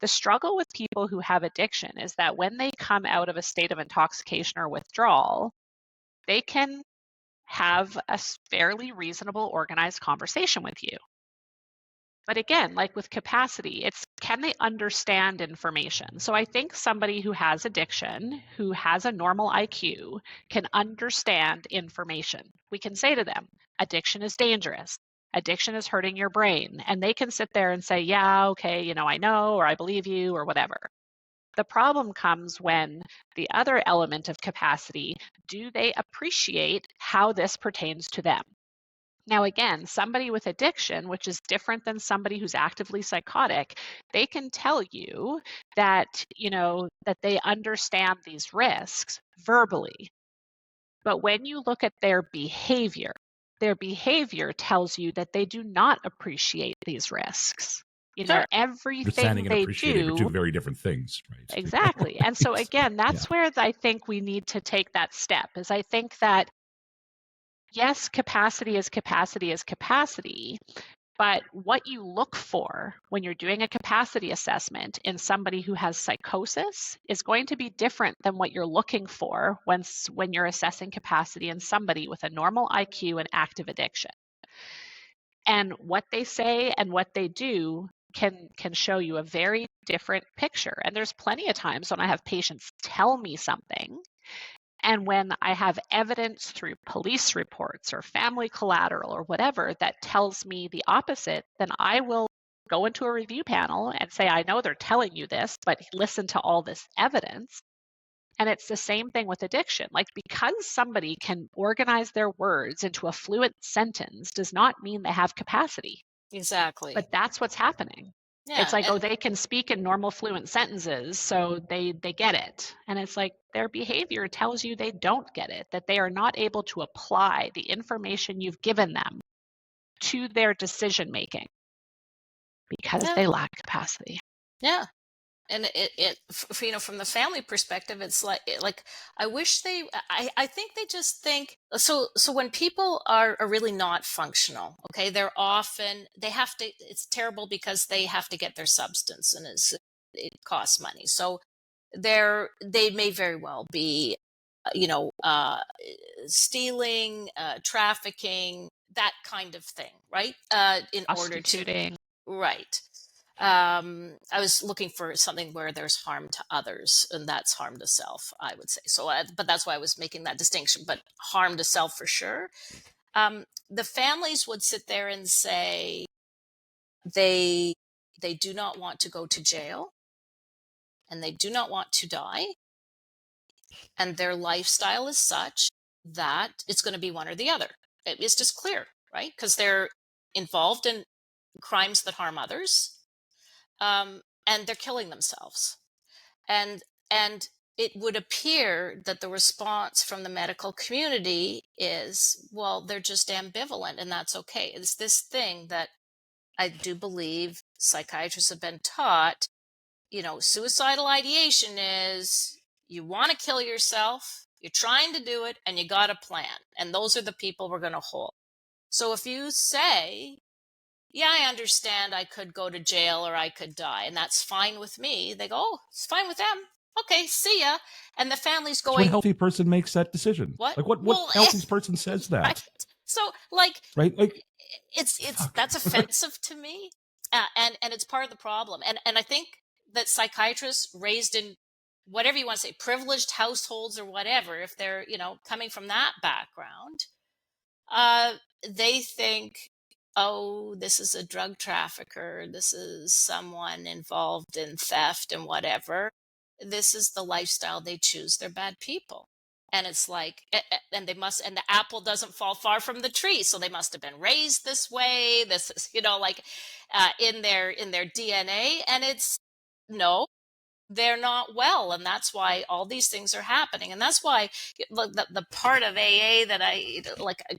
The struggle with people who have addiction is that when they come out of a state of intoxication or withdrawal, they can have a fairly reasonable, organized conversation with you. But again, like with capacity, it's, can they understand information? So I think somebody who has addiction, who has a normal IQ, can understand information. We can say to them, addiction is dangerous. Addiction is hurting your brain. And they can sit there and say, yeah, okay, I know, or I believe you, or whatever. The problem comes when the other element of capacity, do they appreciate how this pertains to them? Now, again, somebody with addiction, which is different than somebody who's actively psychotic, they can tell you that, that they understand these risks verbally. But when you look at their behavior tells you that they do not appreciate these risks. Everything they do, two very different things, right? Exactly. And so again, that's where I think we need to take that step, is I think that yes, capacity is capacity is capacity, But what you look for when you're doing a capacity assessment in somebody who has psychosis is going to be different than what you're looking for when you're assessing capacity in somebody with a normal IQ and active addiction. And what they say and what they do can show you a very different picture. And there's plenty of times when I have patients tell me something, and when I have evidence through police reports or family collateral or whatever that tells me the opposite, then I will go into a review panel and say, I know they're telling you this, but listen to all this evidence. And it's the same thing with addiction. Like, because somebody can organize their words into a fluent sentence does not mean they have capacity. Exactly. But that's what's happening. Yeah, It's like, oh, they can speak in normal fluent sentences, so they get it. And it's like their behavior tells you they don't get it, that they are not able to apply the information you've given them to their decision making because Yeah. they lack capacity. Yeah. And from the family perspective, it's like I wish I think they just think so when people are really not functional, okay, they have to, it's terrible because they have to get their substance, and it costs money. So they may very well be stealing, trafficking, that kind of thing, right? In order to, Prostituting. right. I was looking for something where there's harm to others, and that's harm to self, I would say. So, but that's why I was making that distinction. But harm to self for sure. The families would sit there and say they do not want to go to jail, and they do not want to die, and their lifestyle is such that it's going to be one or the other. It's just clear, right? Because they're involved in crimes that harm others. And they're killing themselves, and it would appear that the response from the medical community is, well, they're just ambivalent, and that's okay. It's this thing that I do believe psychiatrists have been taught. Suicidal ideation is you want to kill yourself, you're trying to do it, and you got a plan, and those are the people we're going to hold. So if you say, yeah, I understand I could go to jail or I could die, and that's fine with me, they go, oh, it's fine with them. Okay, see ya. And the family's going, So what healthy person makes that decision? What? Like what healthy person says that? Right? So right? It's that's offensive to me, and it's part of the problem. And I think that psychiatrists raised in whatever you want to say, privileged households or whatever, if they're coming from that background, they think, oh, this is a drug trafficker, this is someone involved in theft and whatever, this is the lifestyle they choose, they're bad people. And it's like, and the apple doesn't fall far from the tree, so they must have been raised this way, this is in their DNA. And it's no, they're not well, and that's why all these things are happening. And that's why the part of AA that I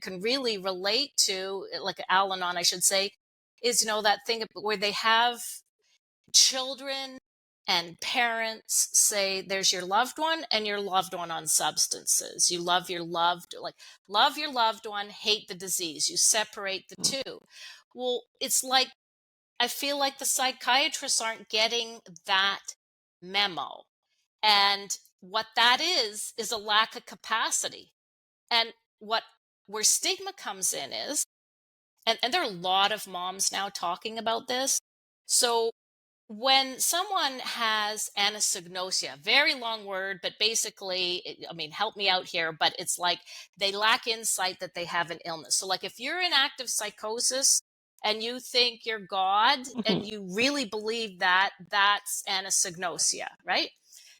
can really relate to, like Al-Anon, I should say, is that thing where they have children and parents say there's your loved one and your loved one on substances. You love your loved one, hate the disease. You separate the two. Well, it's like I feel like the psychiatrists aren't getting that memo. And what that is a lack of capacity. And where stigma comes in is, and there are a lot of moms now talking about this. So when someone has anosognosia, very long word, but basically, help me out here, but it's like they lack insight that they have an illness. So like if you're in active psychosis and you think you're God and you really believe that, that's anosognosia, right?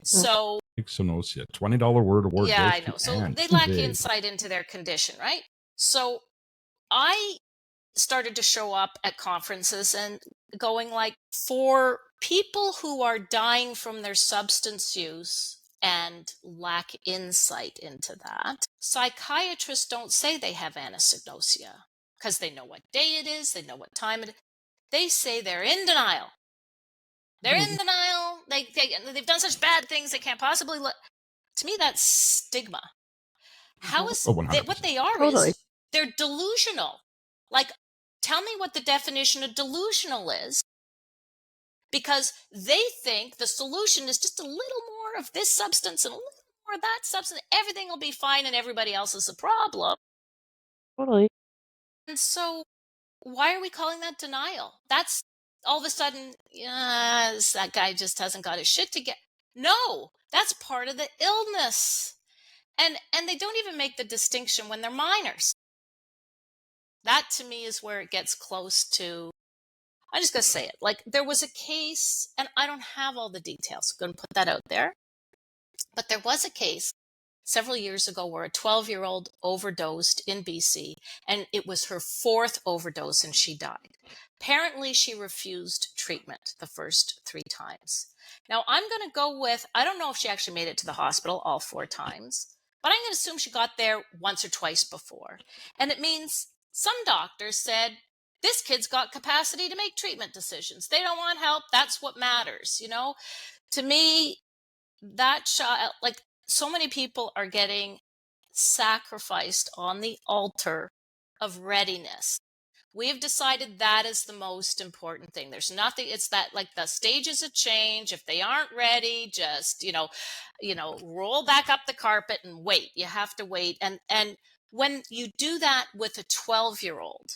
So Anosognosia, $20 word award. Yeah, I know. So they lack insight into their condition, right? So I started to show up at conferences and going like, for people who are dying from their substance use and lack insight into that, psychiatrists don't say they have anosognosia because they know what day it is, they know what time it is. They say they're in denial. They're in denial. They've done such bad things they can't possibly to me, that's stigma. How is what they are is they're delusional. Like Tell me what the definition of delusional is, because they think the solution is just a little more of this substance and a little more of that substance. Everything will be fine and everybody else is a problem. Totally. And so why are we calling that denial? That's all of a sudden, yes, that guy just hasn't got his shit together. No, that's part of the illness. And they don't even make the distinction when they're minors. That to me is where it gets close to, I'm just going to say it. Like, there was a case, and I don't have all the details, I'm going to put that out there. But there was a case several years ago where a 12-year-old overdosed in BC, and it was her fourth overdose and she died. Apparently, she refused treatment the first 3 times. Now, I'm going to go with, I don't know if she actually made it to the hospital all 4 times, but I'm going to assume she got there once or twice before. And it means some doctors said, this kid's got capacity to make treatment decisions. They don't want help. That's what matters. To me, that child, like, so many people are getting sacrificed on the altar of readiness. We have decided that is the most important thing. There's nothing, it's that, like, the stages of change. If they aren't ready, just, roll back up the carpet and wait. You have to wait. And when you do that with a 12-year-old,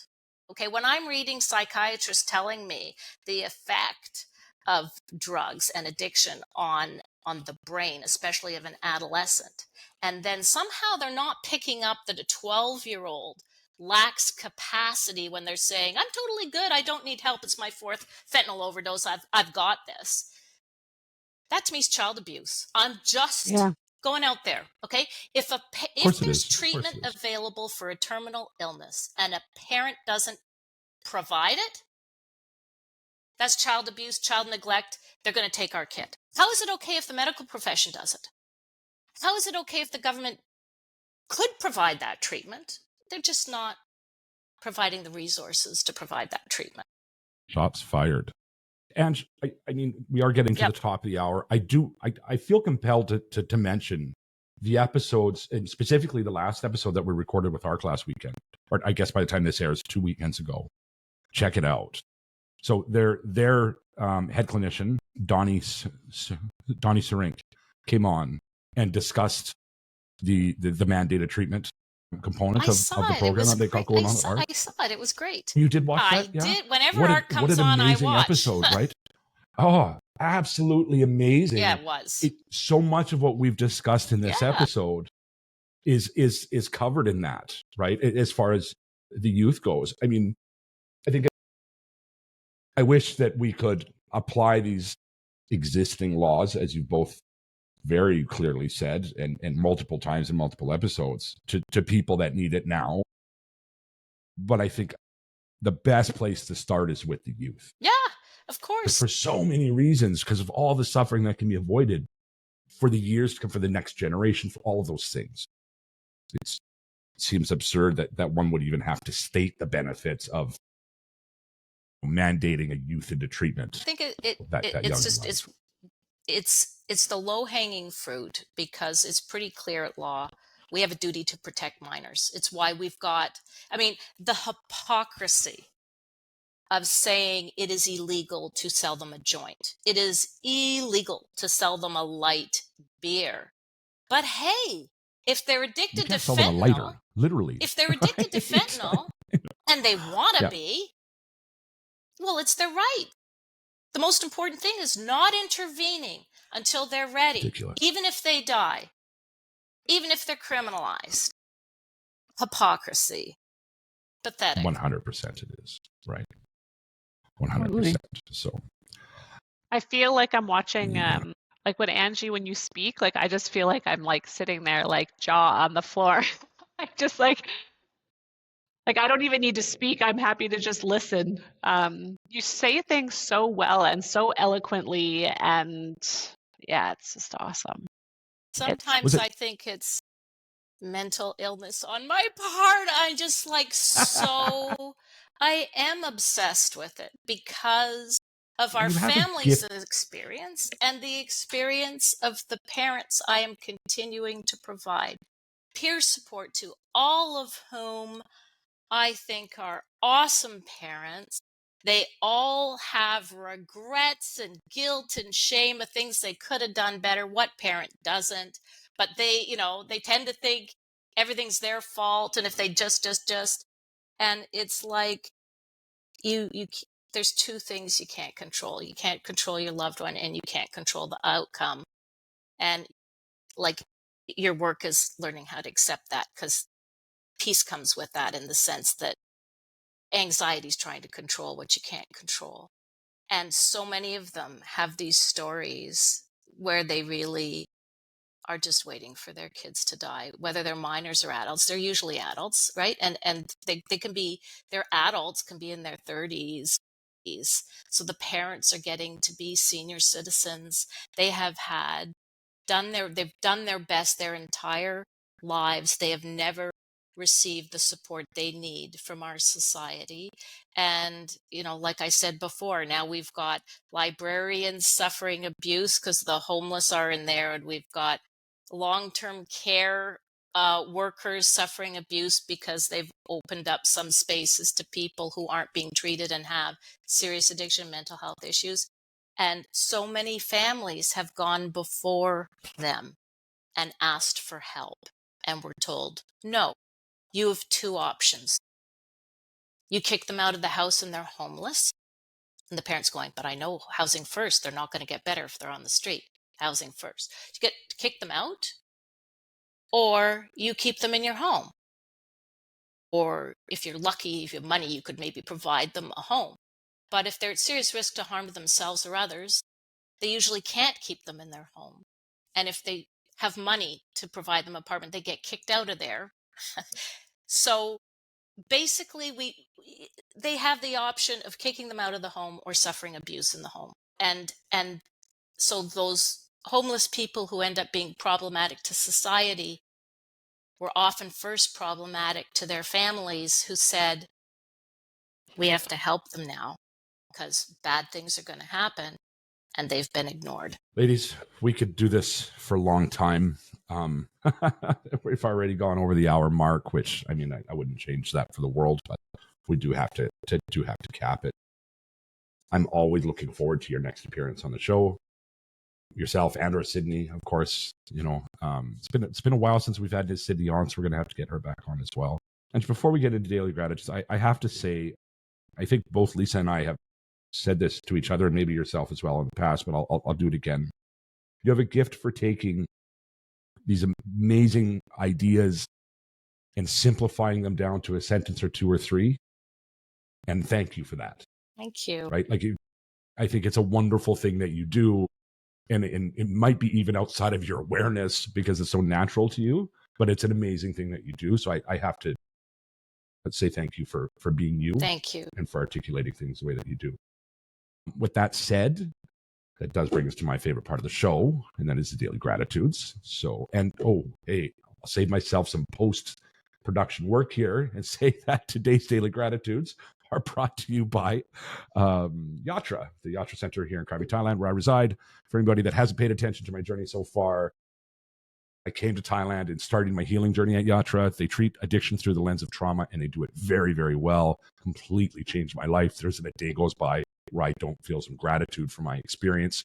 okay, when I'm reading psychiatrists telling me the effect of drugs and addiction on the brain, especially of an adolescent, and then somehow they're not picking up that a 12-year-old lacks capacity when they're saying, I'm totally good, I don't need help, it's my 4th fentanyl overdose, I've got this. That to me is child abuse. I'm just going out there, okay? If there's treatment available for a terminal illness and a parent doesn't provide it, that's child abuse, child neglect. They're going to take our kid. How is it okay if the medical profession does it? How is it okay if the government could provide that treatment? They're just not providing the resources to provide that treatment. Shots fired. And I mean, we are getting to the top of the hour. I feel compelled to mention the episodes, and specifically the last episode that we recorded with AARC last weekend, or I guess by the time this airs, 2 weekends ago. Check it out. So their head clinician, Donnie Serink, came on and discussed the mandated treatment component of the program that they got going on at AARC. I saw it. It was great. You did watch that? I did. Whenever AARC comes on, I watch. What an amazing episode, right? Oh, absolutely amazing. Yeah, it was. So much of what we've discussed in this episode is covered in that, right? As far as the youth goes. I mean, I wish that we could apply these existing laws, as you both very clearly said, and multiple times in multiple episodes, to people that need it now. But I think the best place to start is with the youth. Yeah, of course. For so many reasons, because of all the suffering that can be avoided for the years to come, for the next generation, for all of those things. It seems absurd that one would even have to state the benefits of mandating a youth into treatment. I think it's the low-hanging fruit, because it's pretty clear at law. We have a duty to protect minors. It's why we've got, the hypocrisy of saying it is illegal to sell them a joint. It is illegal to sell them a light beer. But hey, if they're addicted to fentanyl, sell them a lighter, literally. If they're addicted to fentanyl and they want to be, well, it's their right. The most important thing is not intervening until they're ready. Ridiculous. Even if they die, even if they're criminalized. Hypocrisy. Pathetic. 100% it is, right? 100%. So I feel like I'm watching, like when Angie, when you speak, like I just feel like I'm like sitting there, like jaw on the floor. I just like I don't even need to speak. I'm happy to just listen. You say things so well and so eloquently, and yeah, it's just awesome. Sometimes I think it's mental illness on my part. I'm just like I am obsessed with it because of our family's experience and the experience of the parents I am continuing to provide peer support to, all of whom I think are awesome parents. They all have regrets and guilt and shame of things they could have done better. What parent doesn't? But they tend to think everything's their fault. And if they just, and it's like there's two things you can't control. You can't control your loved one, and you can't control the outcome. And like, your work is learning how to accept that, because peace comes with that, in the sense that anxiety is trying to control what you can't control. And so many of them have these stories where they really are just waiting for their kids to die, whether they're minors or adults. They're usually adults, right? And they can be, their adults can be in their 30s. So the parents are getting to be senior citizens. They have they've done their best their entire lives. They have never received the support they need from our society. And, like I said before, now we've got librarians suffering abuse because the homeless are in there, and we've got long-term care workers suffering abuse because they've opened up some spaces to people who aren't being treated and have serious addiction, mental health issues. And so many families have gone before them and asked for help, and were told, no, you have two options. You kick them out of the house and they're homeless. And the parents going, but I know housing first. They're not going to get better if they're on the street. Housing first. You get to kick them out, or you keep them in your home. Or if you're lucky, if you have money, you could maybe provide them a home. But if they're at serious risk to harm themselves or others, they usually can't keep them in their home. And if they have money to provide them an apartment, they get kicked out of there. So basically, they have the option of kicking them out of the home or suffering abuse in the home. And so those homeless people who end up being problematic to society were often first problematic to their families, who said, we have to help them now because bad things are going to happen, and they've been ignored. Ladies, we could do this for a long time. We've already gone over the hour mark, which, I mean, I wouldn't change that for the world, but we do have to cap it. I'm always looking forward to your next appearance on the show. Yourself and or Sydney, of course. It's been a while since we've had Sydney on, so we're going to have to get her back on as well. And before we get into Daily Gratitudes, I have to say, I think both Lisa and I have said this to each other, and maybe yourself as well in the past, but I'll do it again. You have a gift for taking these amazing ideas and simplifying them down to a sentence or two or three. And thank you for that. Thank you. Right? I think it's a wonderful thing that you do. And it might be even outside of your awareness because it's so natural to you, but it's an amazing thing that you do. So I have to say thank you for being you. Thank you. And for articulating things the way that you do. With that said, that does bring us to my favorite part of the show, and that is the Daily Gratitudes. So, I'll save myself some post-production work here and say that today's Daily Gratitudes are brought to you by Yatra, the Yatra Center here in Krabi, Thailand, where I reside. For anybody that hasn't paid attention to my journey so far, I came to Thailand and started my healing journey at Yatra. They treat addiction through the lens of trauma, and they do it very, very well. Completely changed my life. There isn't a day goes by where I don't feel some gratitude for my experience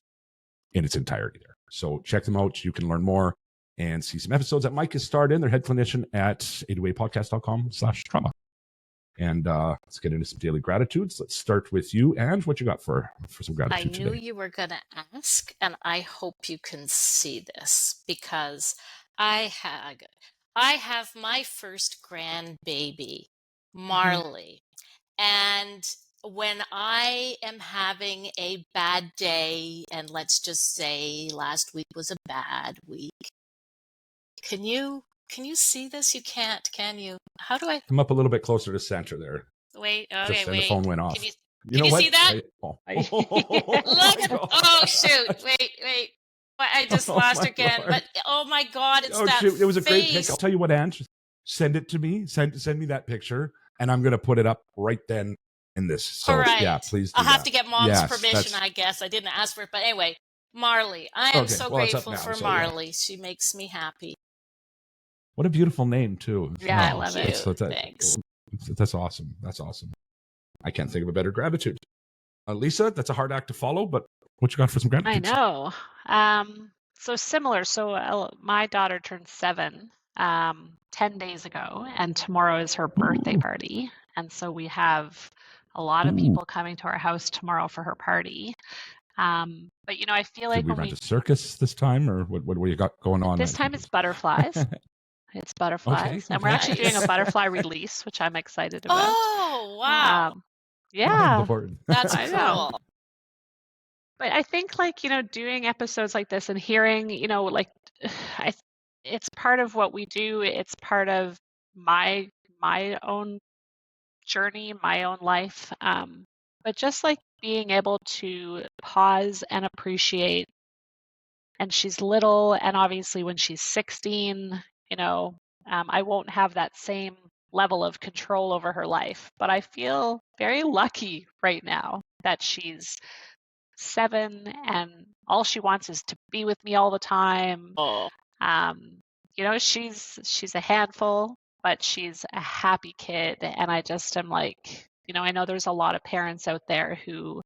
in its entirety there. So check them out. You can learn more and see some episodes that Mike has starred in. Their head clinician at 808podcast.com/trauma. And let's get into some daily gratitudes. Let's start with you, Ange. What you got for some gratitude today? I knew you were going to ask, and I hope you can see this, because I have my first grandbaby, Marley. And when I am having a bad day, and let's just say last week was a bad week, can you see this? You can't, can you? How do I? Come up a little bit closer to center there. Wait, okay, wait. The phone went off. Can you see that? Look at, oh shoot, wait. I just lost again. Lord. But oh my God, it's that shoot. It was a great face. pic. I'll tell you what, Ange, send it to me. Send me that picture, and I'm going to put it up right then in this. So right. Yeah, please. I'll have to get Mom's permission, I guess. I didn't ask for it, but anyway, Marley. I am so grateful for Marley. Yeah. She makes me happy. What a beautiful name too. Yeah, I love it. Thanks. That's awesome. That's awesome. I can't think of a better gratitude. Lisa, that's a hard act to follow, but what you got for some I gratitude? know. So similar. So my daughter turned 7 10 days ago, and tomorrow is her birthday party. And so we have a lot of people coming to our house tomorrow for her party. But I feel like Did we when rent a circus this time, or what you got going on? this time it's butterflies. It's butterflies, and we're actually doing a Nice. butterfly release, which I'm excited about. Oh, wow. Yeah, Lord. That's I know. cool. But I think doing episodes like this and hearing, it's part of what we do. It's part of my own journey, my own life. But just being able to pause and appreciate. And she's little, and obviously when she's 16, I won't have that same level of control over her life. But I feel very lucky right now that she's 7 and all she wants is to be with me all the time. Oh, She's a handful, but she's a happy kid. And I just am like, I know there's a lot of parents out there who,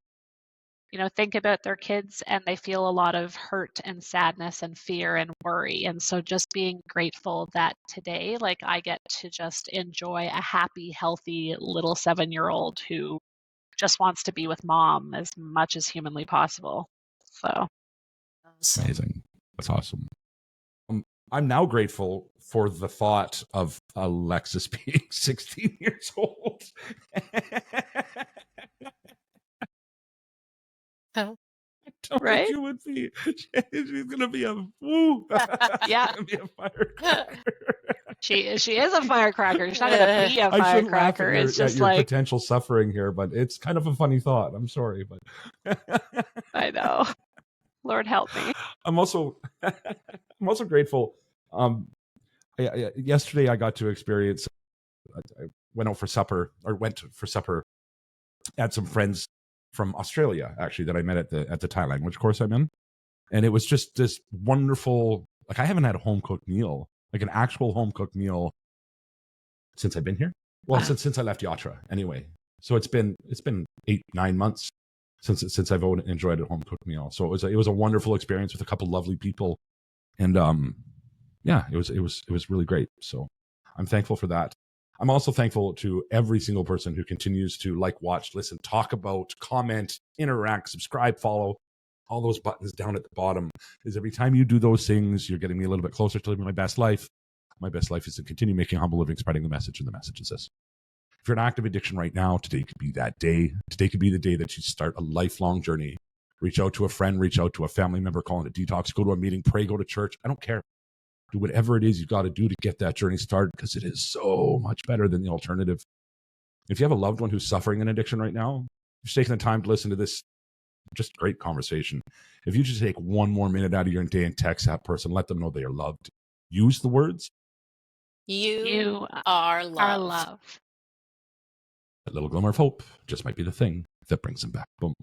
think about their kids and they feel a lot of hurt and sadness and fear and worry. And so just being grateful that today, I get to just enjoy a happy, healthy little 7-year-old who just wants to be with mom as much as humanly possible. So Amazing. That's awesome. I'm now grateful for the thought of Alexis being 16 years old. I don't think you would be. She's gonna be a woo. Yeah. She's gonna be a firecracker. She is a firecracker. She's not gonna be a I shouldn't laugh firecracker. at It's just your potential suffering here, but it's kind of a funny thought. I'm sorry, but I know. Lord help me. I'm also grateful. Yesterday I got to experience. I went for supper at some friends from Australia, actually, that I met at the Thai language course I'm in, and it was just this wonderful. I haven't had a home cooked meal, an actual home cooked meal, since I've been here. Well, Wow. since I left Yatra, anyway. So it's been 8-9 months since I've enjoyed a home cooked meal. So it was a wonderful experience with a couple lovely people, and yeah, it was really great. So I'm thankful for that. I'm also thankful to every single person who continues to watch, listen, talk about, comment, interact, subscribe, follow, all those buttons down at the bottom. Is every time you do those things, you're getting me a little bit closer to living my best life. My best life is to continue making humble living, spreading the message, and the message is this. If you're in active addiction right now, today could be that day. Today could be the day that you start a lifelong journey. Reach out to a friend, reach out to a family member, call it a detox, go to a meeting, pray, go to church. I don't care. Do whatever it is you've got to do to get that journey started, because it is so much better than the alternative. If you have a loved one who's suffering an addiction right now, you're taking the time to listen to this just great conversation. If you just take one more minute out of your day and text that person, let them know they are loved. Use the words. You are loved. That little glimmer of hope just might be the thing that brings them back. Boom.